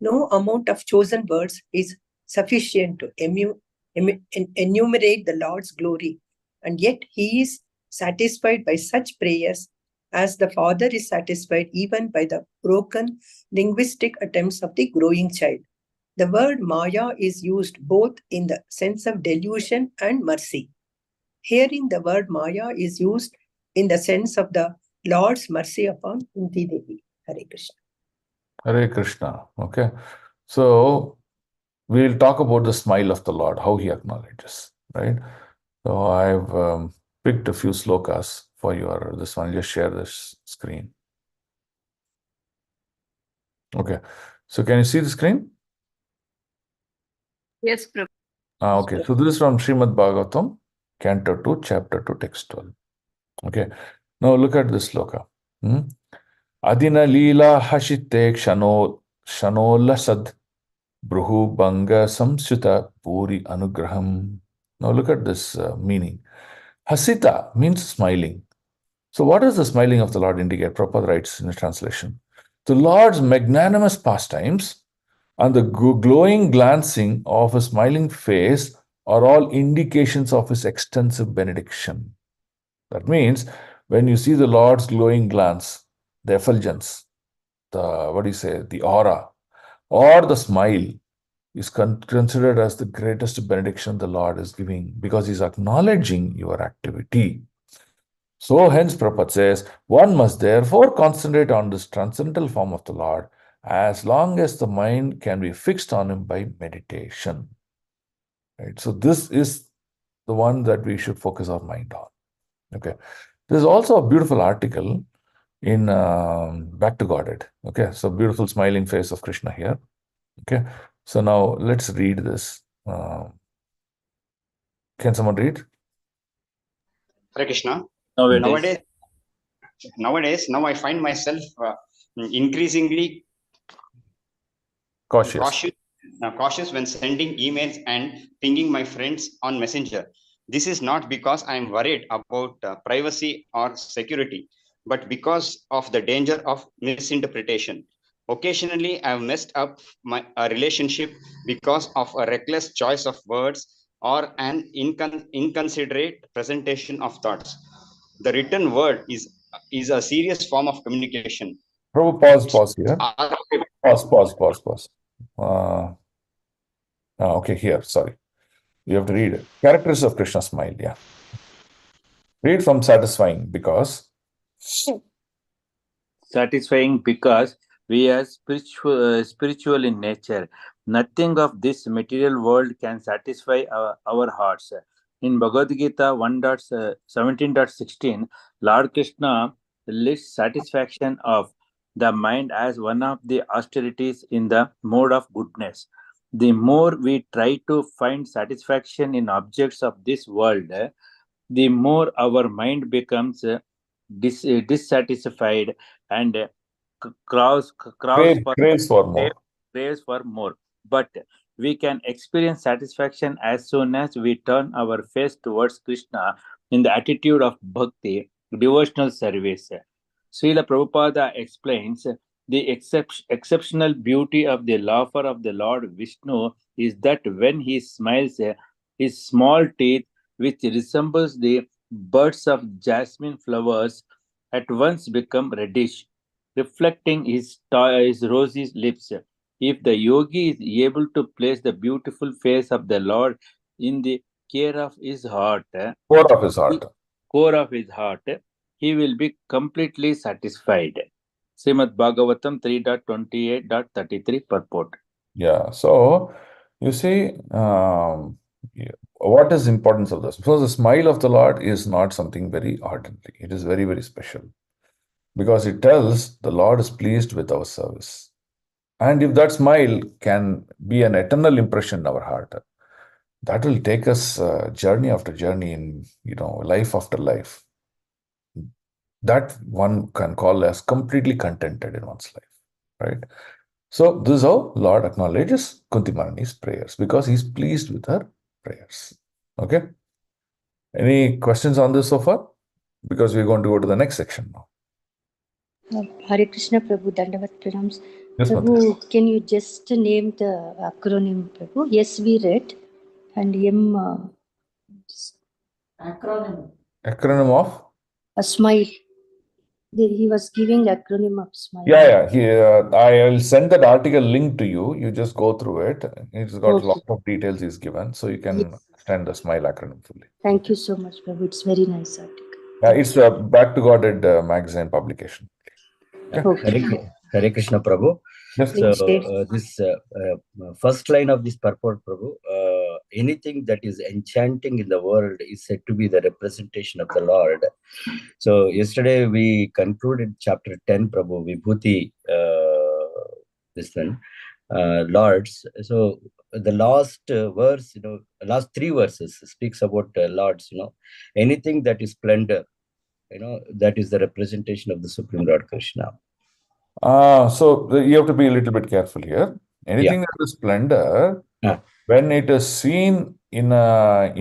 No amount of chosen words is sufficient to enumerate the Lord's glory, and yet he is satisfied by such prayers as the father is satisfied even by the broken linguistic attempts of the growing child. The word Maya is used both in the sense of delusion and mercy. Herein, the word Maya is used in the sense of the Lord's mercy upon Kunti Devi. Hare Krishna. Hare Krishna. Okay. So we'll talk about the smile of the Lord, how he acknowledges, right? So I've picked a few slokas for this one. I'll just share this screen. Okay. So can you see the screen? Yes, Prabhu. Okay. So this is from Srimad Bhagavatham Canto 2, Chapter 2, Text 12. Okay. Now look at this sloka. Adina Leela Hashite Shanola Sad Bruhu Banga Samshuta Puri Anugraham. Now look at this meaning. Hasita means smiling. So what does the smiling of the Lord indicate? Prabhupada writes in a translation. The Lord's magnanimous pastimes and the glowing glancing of his smiling face are all indications of his extensive benediction. That means when you see the Lord's glowing glance, the effulgence, the aura, or the smile is considered as the greatest benediction the Lord is giving because he's acknowledging your activity. So hence Prabhupada says, one must therefore concentrate on this transcendental form of the Lord as long as the mind can be fixed on him by meditation. Right? So this is the one that we should focus our mind on. Okay. There's also a beautiful article in Back to Godhead. Okay. So beautiful smiling face of Krishna here. Okay. So now let's read this. Can someone read? Hare Krishna. Nowadays, Now I find myself increasingly Cautious. cautious when sending emails and pinging my friends on Messenger. This is not because I am worried about privacy or security, but because of the danger of misinterpretation. Occasionally, I have messed up a relationship because of a reckless choice of words or an inconsiderate presentation of thoughts. The written word is a serious form of communication. Prabhu, pause here. Pause. Okay, here, sorry. You have to read it. Characters of Krishna smile, yeah. Read from satisfying because satisfying because we are spiritual in nature. Nothing of this material world can satisfy our hearts. In Bhagavad Gita 1.17.16, Lord Krishna lists satisfaction of the mind as one of the austerities in the mode of goodness. The more we try to find satisfaction in objects of this world, the more our mind becomes dissatisfied and craves for Craves for more. craves for more. But we can experience satisfaction as soon as we turn our face towards Krishna in the attitude of bhakti, devotional service. Srila Prabhupada explains the exceptional beauty of the laughter of the Lord Vishnu is that when he smiles, his small teeth, which resembles the buds of jasmine flowers, at once become reddish, reflecting his rosy lips. If the yogi is able to place the beautiful face of the Lord in the care of his heart, Core of his heart. core of his heart, he will be completely satisfied. Srimad Bhagavatam 3.28.33 purport. Yeah. So you see, yeah, what is the importance of this? So the smile of the Lord is not something very ordinary. It is very, very special because it tells the Lord is pleased with our service. And if that smile can be an eternal impression in our heart, that will take us journey after journey in, life after life. That one can call as completely contented in one's life, right? So this is how Lord acknowledges Kunti Maharani's prayers because he's pleased with her prayers. Okay. Any questions on this so far? Because we're going to go to the next section now. Hare Krishna Prabhu, Dandavat Pranams. Yes, Prabhu, can you just name the acronym, Prabhu? Yes, we read. And Acronym of? a smile. He was giving acronym of smile. Yeah. I'll send that article link to you. You just go through it. It's got a lot of details he's given, so you can understand the SMILE acronym fully. Thank you so much, Prabhu. It's very nice article. It's a Back to Godhead magazine publication. Okay. Hare Krishna Prabhu. Yes. So this first line of this purport, Prabhu, anything that is enchanting in the world is said to be the representation of the Lord. So yesterday we concluded chapter 10, Prabhu, Vibhuti, this one, Lords. So the last verse, last three verses speaks about Lords, anything that is splendor, that is the representation of the Supreme Lord Krishna. So you have to be a little bit careful here. Anything that is splendor, when it is seen in a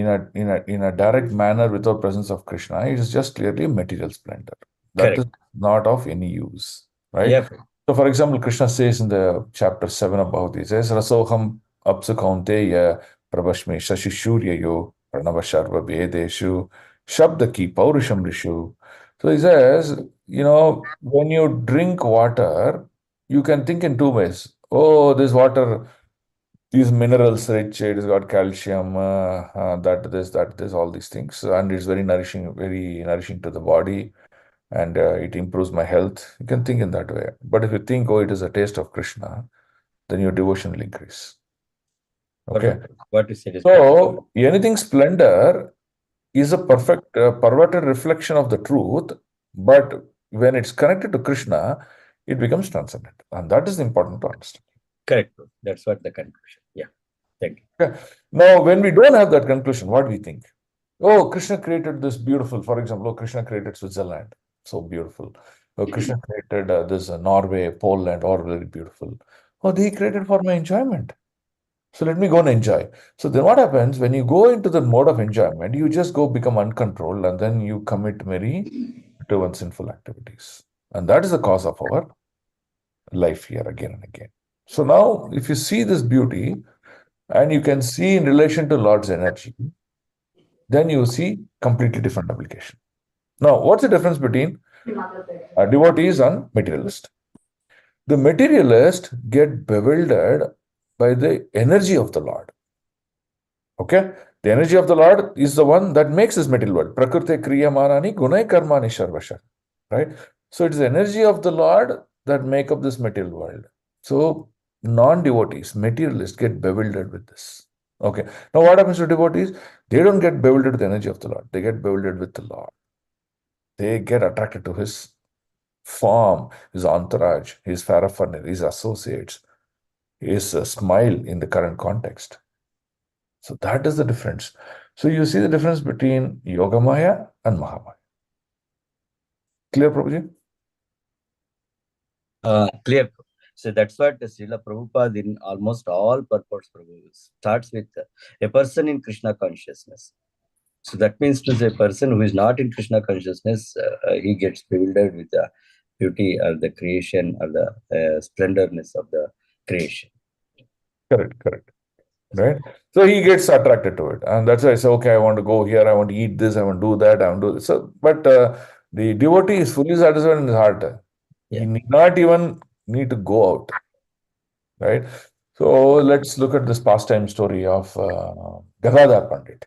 direct manner without presence of Krishna, it is just clearly material splendor. That is not of any use, right? Yeah. So, for example, Krishna says in the chapter 7 of Bhagavad, he says, Rasoham apsu kaunteya prabhashme shashishuryayo pranavasharva vedeshu shabdaki paurusham rishu. So he says, when you drink water, you can think in two ways. Oh, this water, these minerals rich, it has got calcium, this, all these things. And it's very nourishing to the body. And it improves my health. You can think in that way. But if you think, it is a taste of Krishna, then your devotion will increase. Okay. What is it? So anything splendor is a perfect perverted reflection of the truth, but when it's connected to Krishna, it becomes transcendent. And that is important to understand. Correct. That's what the conclusion. Yeah. Thank you. Okay. Now, when we don't have that conclusion, what do we think? Oh, Krishna created this beautiful, for example, Krishna created Switzerland. So beautiful. Krishna created this Norway, Poland, all very beautiful. They created for my enjoyment. So let me go and enjoy. So then what happens when you go into the mode of enjoyment, you just go become uncontrolled and then you commit very to sinful activities. And that is the cause of our life here again and again. So now if you see this beauty and you can see in relation to Lord's energy, then you see completely different application. Now, what's the difference between devotees and materialist? The materialist get bewildered by the energy of the Lord. Okay? The energy of the Lord is the one that makes this material world. Prakriti kriyamanani gunai karmani sharvasha. Right? So it is the energy of the Lord that make up this material world. So non-devotees, materialists get bewildered with this. Okay. Now what happens to devotees? They don't get bewildered with the energy of the Lord. They get bewildered with the Lord. They get attracted to his form, his entourage, his paraphernalia, his associates, his smile in the current context. So that is the difference. So you see the difference between Yogamaya and Mahamaya. Clear, Prabhuji? Clear. So that's what the Srila Prabhupada in almost all purports starts with a person in Krishna consciousness. So that means to say a person who is not in Krishna consciousness, he gets bewildered with the beauty or the creation or the splendorness of the creation. Correct. Right? So he gets attracted to it. And that's why I say, okay, I want to go here, I want to eat this, I want to do that, I want to do this. So, but the devotee is fully satisfied in his heart. He need not even need to go out. Right? So let's look at this pastime story of Gadadhar Pandit.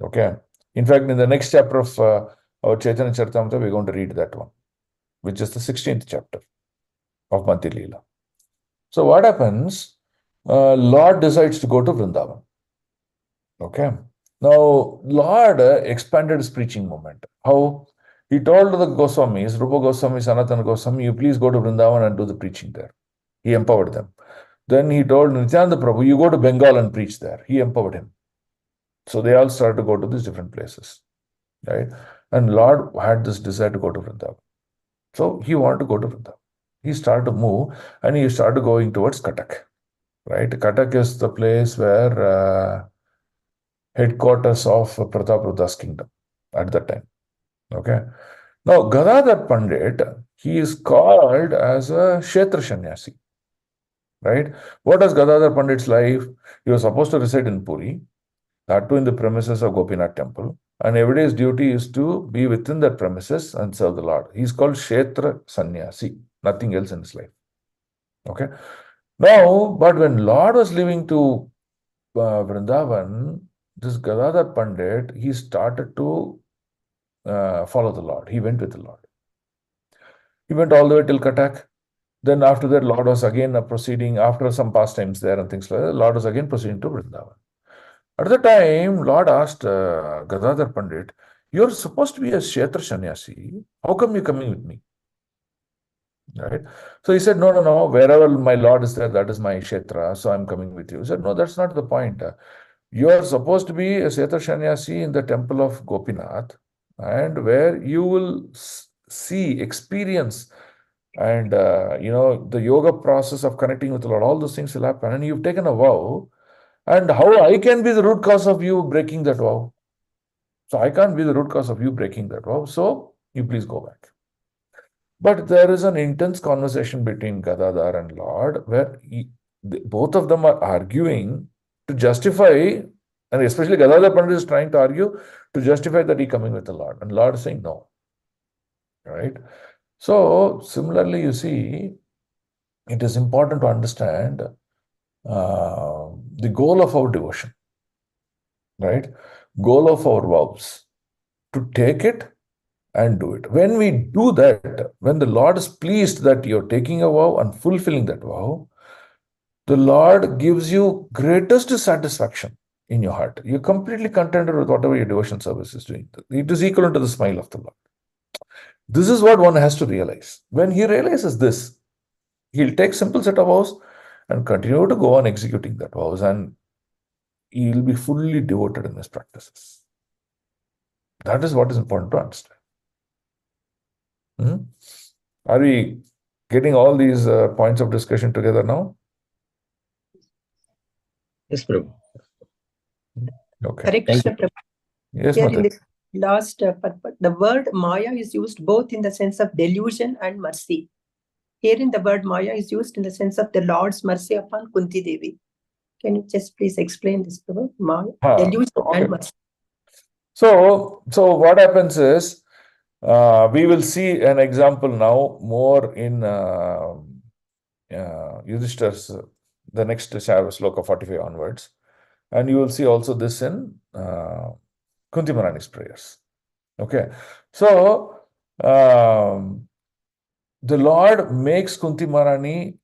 Okay. In fact, in the next chapter of our Chaitanya Charitamrita, we're going to read that one, which is the 16th chapter of Bhakti Leela. So what happens? Lord decides to go to Vrindavan. Okay. Now, Lord expanded his preaching movement. How? He told the Goswamis, Rupa Goswami, Sanatana Goswami, you please go to Vrindavan and do the preaching there. He empowered them. Then he told Nityananda Prabhu, you go to Bengal and preach there. He empowered him. So they all started to go to these different places. Right? And Lord had this desire to go to Vrindavan. So he wanted to go to Vrindavan. He started to move and he started going towards Cuttack. Right? Cuttack is the place where headquarters of Prataprudha's kingdom at that time. Okay. Now, Gadadhar Pandit, he is called as a Kshetra Sannyasi. Right? What is Gadadhar Pandit's life? He was supposed to reside in Puri, that too in the premises of Gopinath temple. And every day's duty is to be within that premises and serve the Lord. He's called Kshetra Sannyasi, nothing else in his life. Okay. Now, but when Lord was leaving to Vrindavan, this Gadadhar Pandit, he started to follow the Lord. He went with the Lord. He went all the way till Cuttack. Then after that, Lord was again proceeding, after some pastimes there and things like that, Lord was again proceeding to Vrindavan. At the time, Lord asked Gadadhar Pandit, you're supposed to be a Kshetra Sannyasi. How come you're coming with me? Right? So he said, no. Wherever my Lord is there, that is my Kshetra. So I'm coming with you. He said, no, that's not the point. You are supposed to be a Kshetra Sannyasi in the temple of Gopinath, and where you will see, experience, and the yoga process of connecting with the Lord. All those things will happen. And you've taken a vow. And how I can be the root cause of you breaking that vow? So I can't be the root cause of you breaking that vow. So you please go back. But there is an intense conversation between Gadadhar and Lord where both of them are arguing to justify, and especially Gadadhar Pandit is trying to argue to justify that he coming with the Lord. And Lord is saying no. Right? So similarly, you see, it is important to understand the goal of our devotion. Right? Goal of our vows. To take it and do it. When we do that, when the Lord is pleased that you're taking a vow and fulfilling that vow, the Lord gives you greatest satisfaction in your heart. You're completely contented with whatever your devotion service is doing. It is equivalent to the smile of the Lord. This is what one has to realize. When he realizes this, he'll take simple set of vows and continue to go on executing that vows, and he'll be fully devoted in his practices. That is what is important to understand. Are we getting all these points of discussion together now? Yes, Prabhu. Okay. Hare Krishna, Prabhu. Yes, Here Mother. in the last purport, the word Maya is used both in the sense of delusion and mercy. Herein the word Maya is used in the sense of the Lord's mercy upon Kunti Devi. Can you just please explain this, Prabhu? Maya, delusion and mercy. So what happens is, we will see an example now more in Yudhishthir's, the next sloka 45 onwards. And you will see also this in Kunti Maharani's prayers. Okay. So, the Lord makes Kunti Maharani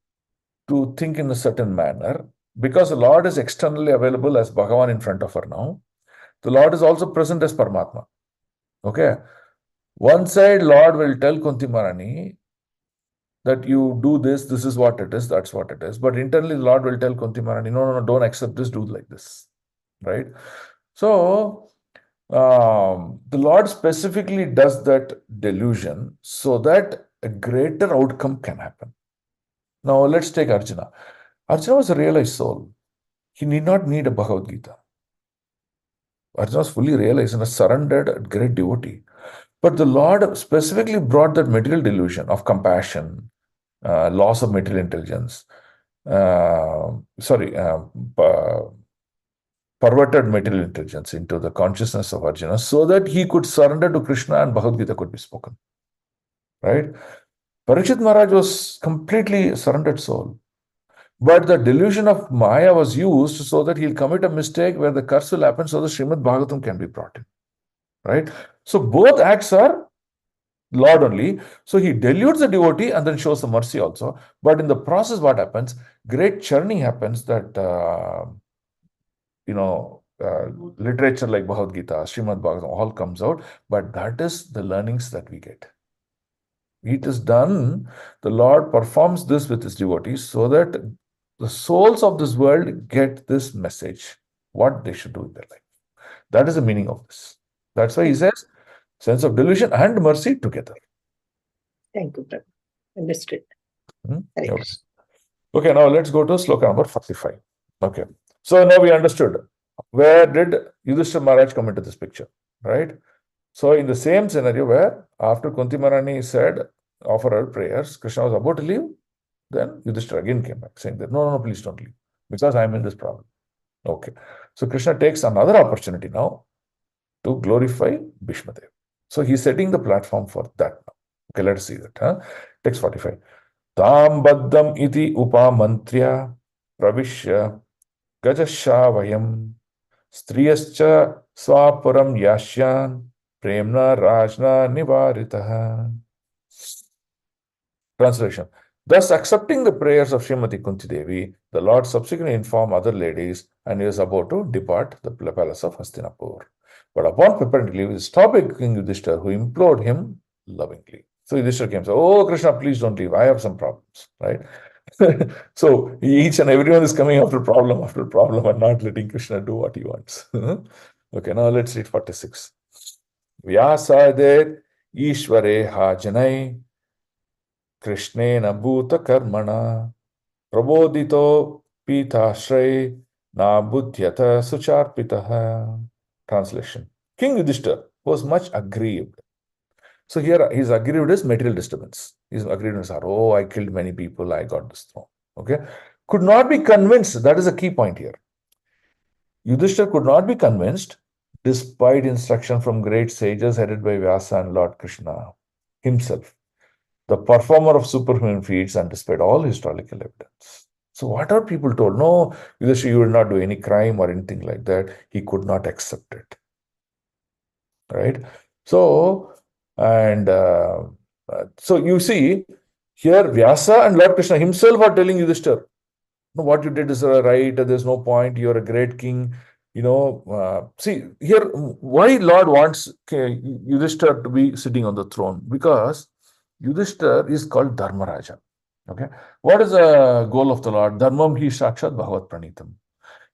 to think in a certain manner because the Lord is externally available as Bhagavan in front of her now. The Lord is also present as Paramatma. Okay. One side, Lord will tell Kunti Maharani that you do this, this is what it is, that's what it is. But internally, the Lord will tell Kunti Maharani, no, don't accept this, do like this, right? So, the Lord specifically does that delusion so that a greater outcome can happen. Now, let's take Arjuna. Arjuna was a realized soul. He need not need a Bhagavad Gita. Arjuna was fully realized and a surrendered great devotee. But the Lord specifically brought that material delusion of compassion, loss of material intelligence, perverted material intelligence into the consciousness of Arjuna so that he could surrender to Krishna and Bhagavad Gita could be spoken. Right? Parikshit Maharaj was completely surrendered soul. But the delusion of Maya was used so that he'll commit a mistake where the curse will happen so the Srimad Bhagavatam can be brought in. Right? So both acts are Lord only. So he deludes the devotee and then shows the mercy also. But in the process, what happens? Great churning happens that, literature like Bhagavad Gita, Srimad Bhagavatam, all comes out. But that is the learnings that we get. It is done, the Lord performs this with his devotees so that the souls of this world get this message, what they should do in their life. That is the meaning of this. That's why he says, sense of delusion and mercy together. Thank you, Prabhu. Understood. Yes. Okay, now let's go to sloka number 45. Okay. So now we understood where did Yudhishthira Maharaj come into this picture, right? So in the same scenario where after Kunti Maharani said, offer her prayers, Krishna was about to leave, then Yudhishthira again came back saying that, no, please don't leave because I'm in this problem. Okay. So Krishna takes another opportunity now to glorify Bhishma Dev. So he's setting the platform for that now. Okay, let us see that. Text 45. Tam baddam iti upamantriya pravishya gajashavayam striyascha swapuram yashyan premna rajna nivaritaha. Translation. Thus, accepting the prayers of Srimati Kunti Devi, the Lord subsequently informed other ladies and he was about to depart the palace of Hastinapur. But upon preparing to leave, he stopped King Yudhishthira, who implored him lovingly. So Yudhishthira came and said, oh, Krishna, please don't leave. I have some problems, right? So each and everyone is coming after problem and not letting Krishna do what he wants. Okay, now let's read 46. Vyasadet Ishvare Hajanai Krishnena Bhuta Karmana Prabodhito Pitashrei Na Buddhyata Sucharpitaha. Translation. King Yudhishthira was much aggrieved. So here his aggrieved is material disturbance. His aggrieved is, oh, I killed many people, I got this throne. Okay. Could not be convinced. That is a key point here. Yudhishthira could not be convinced despite instruction from great sages headed by Vyasa and Lord Krishna himself, the performer of superhuman feats, and despite all historical evidence. So what are people told? No, Yudhishthira, you will not do any crime or anything like that. He could not accept it. Right? So, and so you see, here Vyasa and Lord Krishna himself are telling Yudhishthira, no, what you did is right, there's no point, you're a great king. See, here, why Lord wants Yudhishthira to be sitting on the throne? Because Yudhishthira is called Dharmaraja. Okay. What is the goal of the Lord? Dharmam hi sakshat bhagavat pranitam.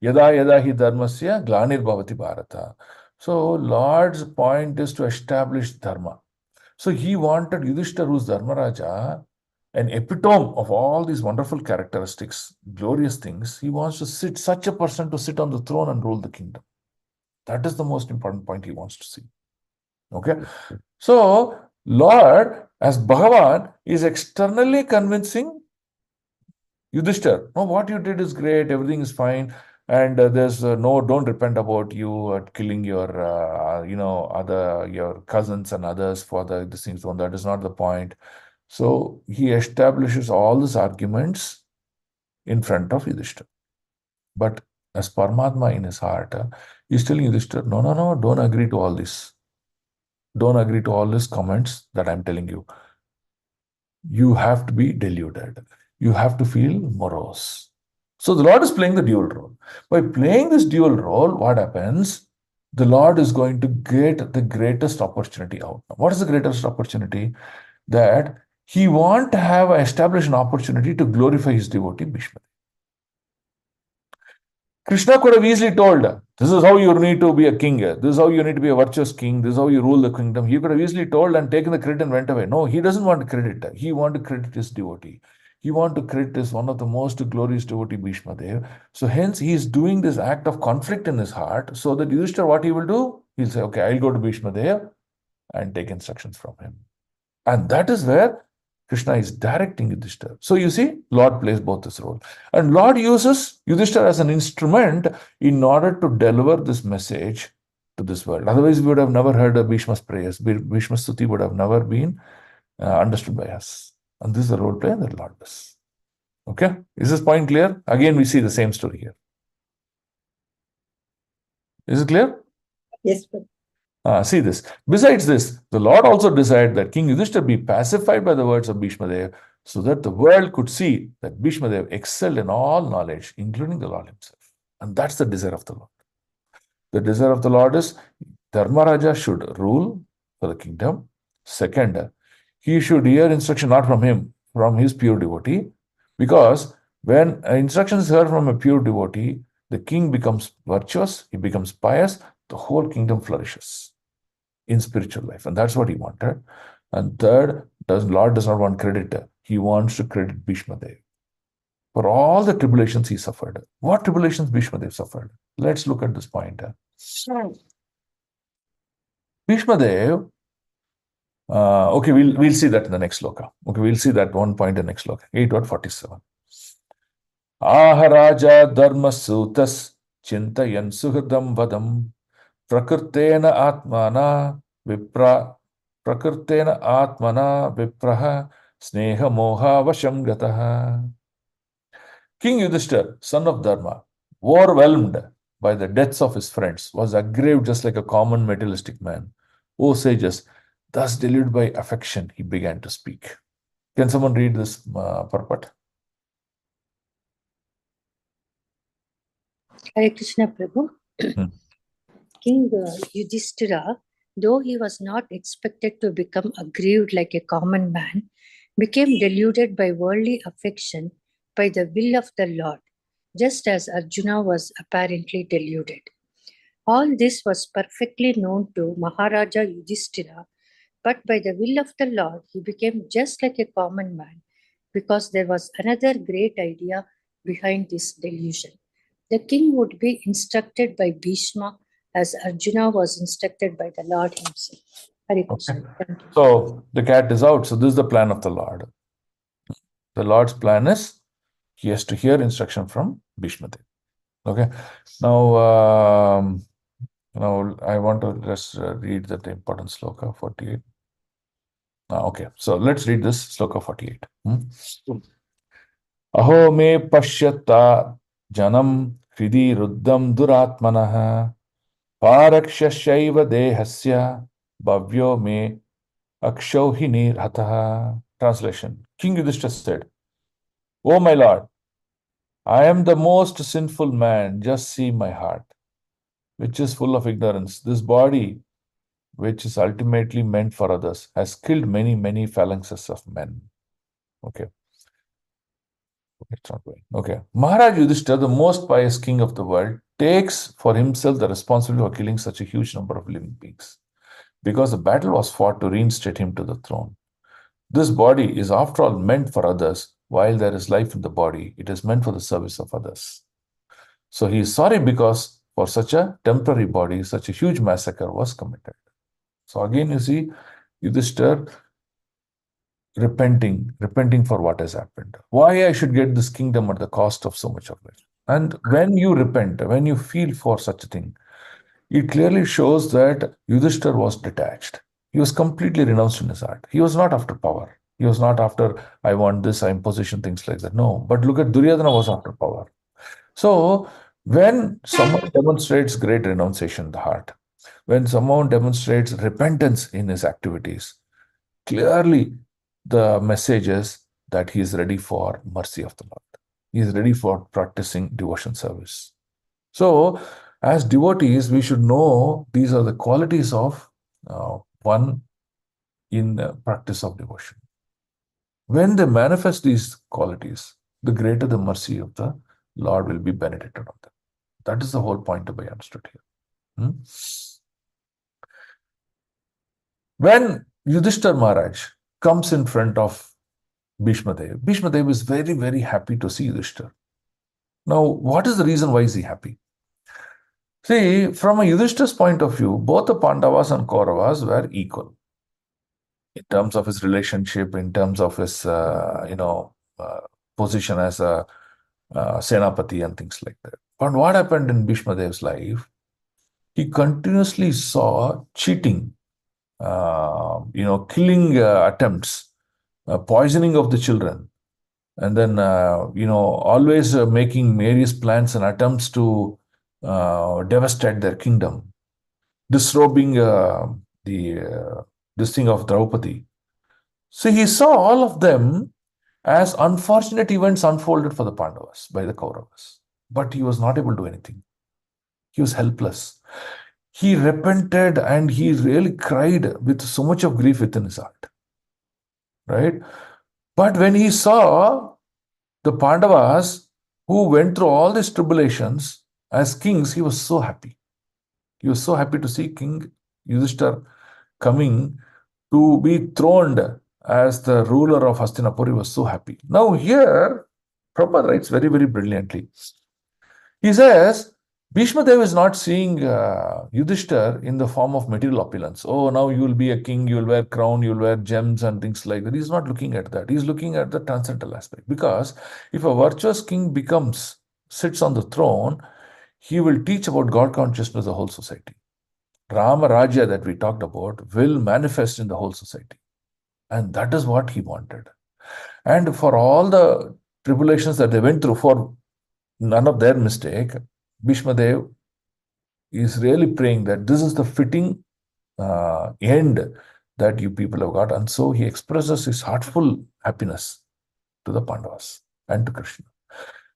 Yada yada hi dharmasya glanir bhavati bharata. So Lord's point is to establish dharma. So he wanted Yudhishthira, who's Dharmaraja, an epitome of all these wonderful characteristics, glorious things. He wants to sit, such a person to sit on the throne and rule the kingdom. That is the most important point he wants to see. Okay. So Lord, as Bhagavan, is externally convincing Yudhishthira, no, what you did is great, everything is fine, and there's don't repent about you killing your, your cousins and others for this thing. So that is not the point. So he establishes all these arguments in front of Yudhishthira. But as Paramatma in his heart, he's telling Yudhishthira, no, don't agree to all this. Don't agree to all these comments that I'm telling you. You have to be deluded. You have to feel morose. So the Lord is playing the dual role. By playing this dual role, what happens? The Lord is going to get the greatest opportunity out. What is the greatest opportunity? That he want to have establish an opportunity to glorify his devotee Bhishma. Krishna could have easily told, this is how you need to be a king, this is how you need to be a virtuous king, this is how you rule the kingdom. He could have easily told and taken the credit and went away. No, he doesn't want to credit. He wants to credit his devotee. He wants to credit as one of the most glorious devotee, Bhishma Dev. So hence he is doing this act of conflict in his heart, so that Yudhishthira, what he will do? He'll say, okay, I'll go to Bhishma Dev and take instructions from him. And that is where Krishna is directing Yudhishthira. So you see, Lord plays both this role. And Lord uses Yudhishthira as an instrument in order to deliver this message to this world. Otherwise, we would have never heard of Bhishma's prayers. Bhishma's Stuti would have never been understood by us. And this is the role play that Lord does. Okay? Is this point clear? Again, we see the same story here. Is it clear? Yes, See this. Besides this, the Lord also desired that King Yudhishthira be pacified by the words of Bhishma Dev, so that the world could see that Bhishma Dev excelled in all knowledge, including the Lord himself. And that's the desire of the Lord. The desire of the Lord is Dharmaraja should rule for the kingdom. Second, he should hear instruction not from him, from his pure devotee, because when instruction is heard from a pure devotee, the king becomes virtuous, he becomes pious, the whole kingdom flourishes in spiritual life. And that's what he wanted. And third, Lord does not want credit. He wants to credit Bhishma Dev for all the tribulations he suffered. What tribulations Bhishma Dev suffered? Let's look at this point. Bhishma Dev, okay, we'll see that in the next sloka. Okay, we'll see that one point in the next sloka. 8.47. Aharaja dharma sutas chintayan suhridam vadam Prakrtena atmana vipraha sneha moha vasham gataha. King Yudhishthira, son of Dharma, overwhelmed by the deaths of his friends, was aggrieved just like a common materialistic man. O sages, thus deluded by affection, he began to speak. Can someone read this purport? Hare Krishna Prabhu. King Yudhishthira, though he was not expected to become aggrieved like a common man, became deluded by worldly affection by the will of the Lord, just as Arjuna was apparently deluded. All this was perfectly known to Maharaja Yudhishthira, but by the will of the Lord, he became just like a common man, because there was another great idea behind this delusion. The king would be instructed by Bhishma as Arjuna was instructed by the Lord himself. Hare Krishna. Thank you. So the cat is out. So this is the plan of the Lord. The Lord's plan is he has to hear instruction from Bhishma Dev. Okay. Now, I want to just read that important sloka 48. Okay, so let's read this sloka 48. Aho me pashyata janam hridi ruddam duratmanaha parakshashaiva dehasya bhavyo me akshauhini rataha. Translation. King Yudhishthira said, O my Lord, I am the most sinful man. Just see my heart, which is full of ignorance. This body, which is ultimately meant for others, has killed many, many phalanxes of men. Okay. It's not going. Okay. Maharaj Yudhishthira, the most pious king of the world, takes for himself the responsibility for killing such a huge number of living beings, because the battle was fought to reinstate him to the throne. This body is, after all, meant for others. While there is life in the body, it is meant for the service of others. So he is sorry because for such a temporary body, such a huge massacre was committed. So again, you see, Yudhishthira repenting for what has happened. Why I should get this kingdom at the cost of so much of it? And when you repent, when you feel for such a thing, it clearly shows that Yudhishthira was detached. He was completely renounced in his heart. He was not after power. He was not after, I want this, I'm position, things like that. No, but look at Duryodhana was after power. So when someone demonstrates great renunciation in the heart, when someone demonstrates repentance in his activities, clearly the message is that he is ready for mercy of the Lord. He is ready for practicing devotion service. So as devotees, we should know these are the qualities of one in practice of devotion. When they manifest these qualities, the greater the mercy of the Lord will be benedicted on them. That is the whole point to be understood here. When Yudhishthira Maharaj comes in front of Bhishma Dev is very, very happy to see Yudhishthira. Now, what is the reason why is he happy? See, from a Yudhishthira's point of view, both the Pandavas and Kauravas were equal in terms of his relationship, in terms of his, position as a Senapati and things like that. But what happened in Bhishma Dev's life? He continuously saw cheating, killing attempts, poisoning of the children, and then, always making various plans and attempts to devastate their kingdom, disrobing this thing of Draupadi. So he saw all of them as unfortunate events unfolded for the Pandavas by the Kauravas. But he was not able to do anything. He was helpless. He repented and he really cried with so much of grief within his heart. Right? But when he saw the Pandavas who went through all these tribulations as kings, he was so happy. He was so happy to see King Yudhishthira coming to be throned as the ruler of Hastinapur. He was so happy. Now here, Prabhupada writes very, very brilliantly. He says, Bhishma Dev is not seeing Yudhishthira in the form of material opulence. Oh, now you will be a king, you will wear crown, you will wear gems and things like that. He's not looking at that. He's looking at the transcendental aspect. Because if a virtuous king sits on the throne, he will teach about God consciousness to the whole society. Rama Rajya that we talked about will manifest in the whole society. And that is what he wanted. And for all the tribulations that they went through, for none of their mistake, Bhishma Dev is really praying that this is the fitting end that you people have got. And so he expresses his heartful happiness to the Pandavas and to Krishna.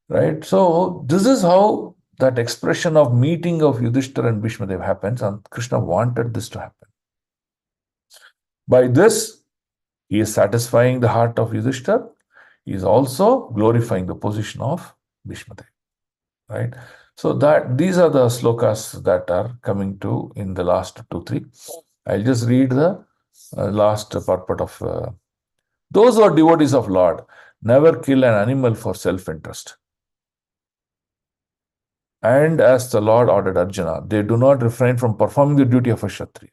Right? So this is how that expression of meeting of Yudhishthira and Bhishma Dev happens, and Krishna wanted this to happen. By this, he is satisfying the heart of Yudhishthira. He is also glorifying the position of Bhishma Dev. Right? So these are the slokas that are coming to in the last 2-3. I'll just read the last purport of those who are devotees of Lord never kill an animal for self-interest. And as the Lord ordered Arjuna, they do not refrain from performing the duty of a Kshatriya.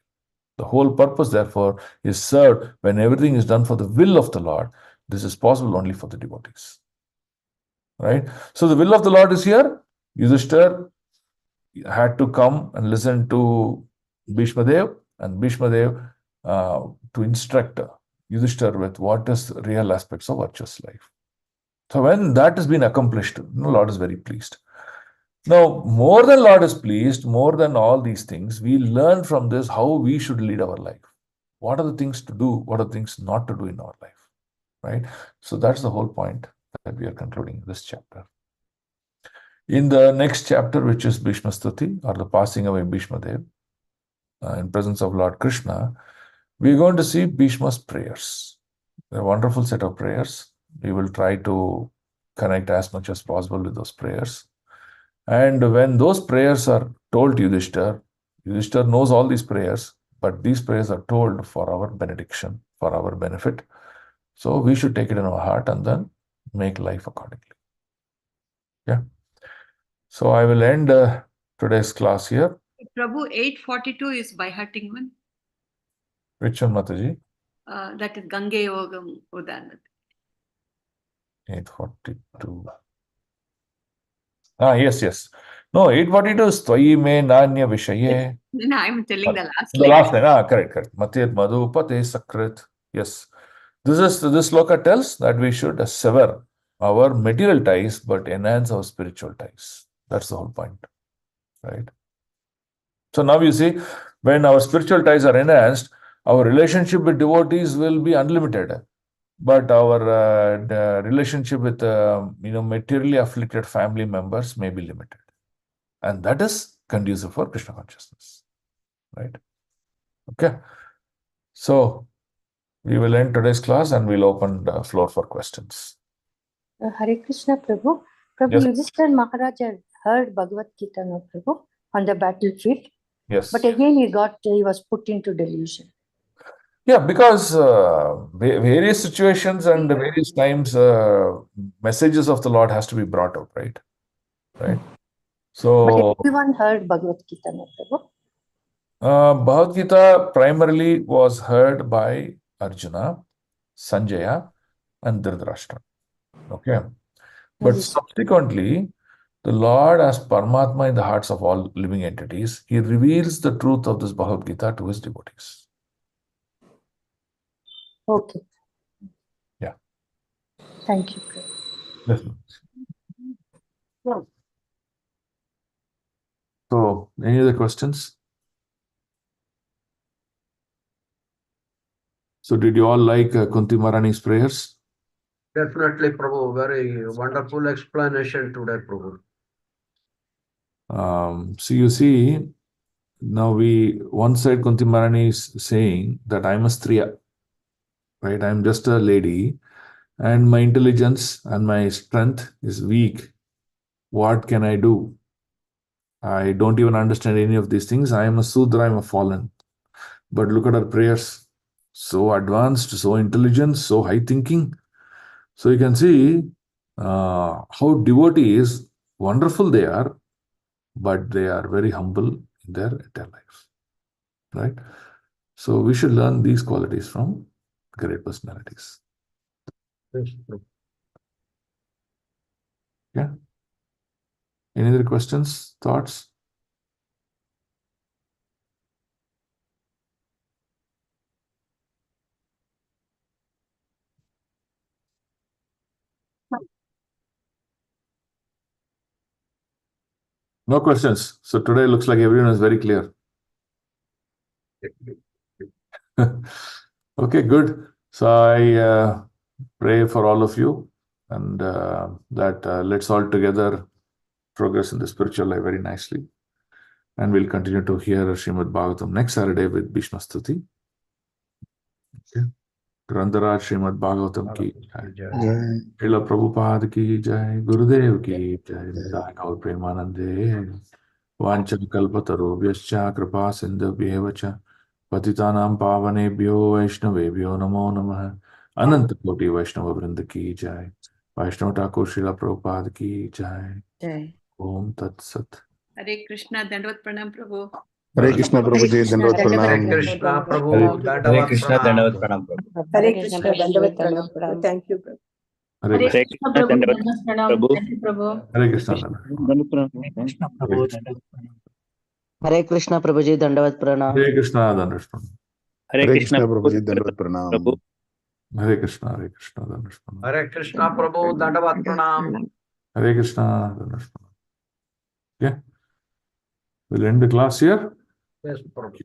The whole purpose, therefore, is served when everything is done for the will of the Lord. This is possible only for the devotees. Right? So the will of the Lord is here. Yudhishthira had to come and listen to Bhishma Dev, and Bhishma Dev to instruct Yudhishthira with what is real aspects of virtuous life. So when that has been accomplished, the Lord is very pleased. Now, more than Lord is pleased, more than all these things, we learn from this how we should lead our life. What are the things to do? What are the things not to do in our life? Right? So that's the whole point that we are concluding in this chapter. In the next chapter, which is Bhishma Stuti, or the passing away of Bhishma Dev, in presence of Lord Krishna, we are going to see Bhishma's prayers. A wonderful set of prayers. We will try to connect as much as possible with those prayers. And when those prayers are told to Yudhishthira, Yudhishthira knows all these prayers, but these prayers are told for our benediction, for our benefit. So we should take it in our heart and then make life accordingly. Yeah. So I will end today's class here. Prabhu, 842 is by hearting one. Which one, Mataji? That is Gange Yogam Udanat. 842. Yes. No, 842 is Tvayi me nanya vishaye. No, I'm telling the last The line. last line. Correct. Matir madhupate sakrit. Yes. This sloka tells that we should sever our material ties but enhance our spiritual ties. That's the whole point. Right? So now you see, when our spiritual ties are enhanced, our relationship with devotees will be unlimited. But our relationship with materially afflicted family members may be limited. And that is conducive for Krishna consciousness. Right? Okay. So we will end today's class and we'll open the floor for questions. Hare Krishna, Prabhu. Prabhu, Yes. Yudhishthira Maharaj had heard Bhagavad Gita, no, Prabhu, on the battlefield. Yes. But again, he was put into delusion. Yeah, because various situations and various times, messages of the Lord has to be brought out, right? Right. But So, everyone heard Bhagavad Gita, no, Prabhu. Bhagavad Gita primarily was heard by Arjuna, Sanjaya, and Dhritarashtra. Okay. But Yes. subsequently, the Lord, as Paramatma in the hearts of all living entities, he reveals the truth of this Bhagavad Gita to his devotees. Okay. Yeah. Thank you, Prabhu. Yes. So, any other questions? So, did you all like Kunti Maharani's prayers? Definitely, Prabhu. Very wonderful explanation today, Prabhu. So, you see, now one side Kunti Maharani is saying that I'm a Striya, right? I'm just a lady, and my intelligence and my strength is weak. What can I do? I don't even understand any of these things. I am a Sudra, I'm a fallen. But look at our prayers. So advanced, so intelligent, so high thinking. So you can see how devotees, wonderful they are, but they are very humble in their entire lives. Right? So we should learn these qualities from great personalities. Yes, Prabhu. Yeah. Any other questions, thoughts? No questions. So today looks like everyone is very clear. Okay, good. So I pray for all of you and that let's all together progress in the spiritual life very nicely. And we'll continue to hear Srimad Bhagavatam next Saturday with Bhishma Stuti. Okay. Grantaraj Srimad Bhagavatam ki jai. Srila Prabhupada ki jai. Gurudev ki jai. Nitai Gaur Premanande. Vancha kalpatarubhyascha kripa sindhubhyev cha. Patitanam pavanebhyo vaishnavebhyo namo namah. Ananta koti Vaishnava Vrinda ki jai. Vaishnava Thakur Srila Prabhupada ki jai. Jai. Om Tat Sat. Hare Krishna, Dandavat Pranam, Prabhu. Hare Krishna Prabhuji, Krishna, Dandavat Dandavat Hare Pranam. Krishna, Prabhu. Hare Dandavat Krishna, Pranam. Dandavat Pranam, Prabhu. Hare Krishna, Dandavat Pranam. Thank you, Prabhu. Hare Hare Krishna. Krishna, Dandavat Prabhu. Hare Krishna. हरे कृष्णा प्रभु जी दंडवत प्रणाम Hare Krishna. Dandavat. Hare Hare Krishna, Krishna Prabhuji, Dandavat Pranam. Prabhu. Hare Krishna. Hare Krishna. Dandavat. Hare Krishna, Prabhu. Dandavat Pranam. Hare Krishna. Dandavat. Yeah. We'll end the class here. Yes, Prabhu.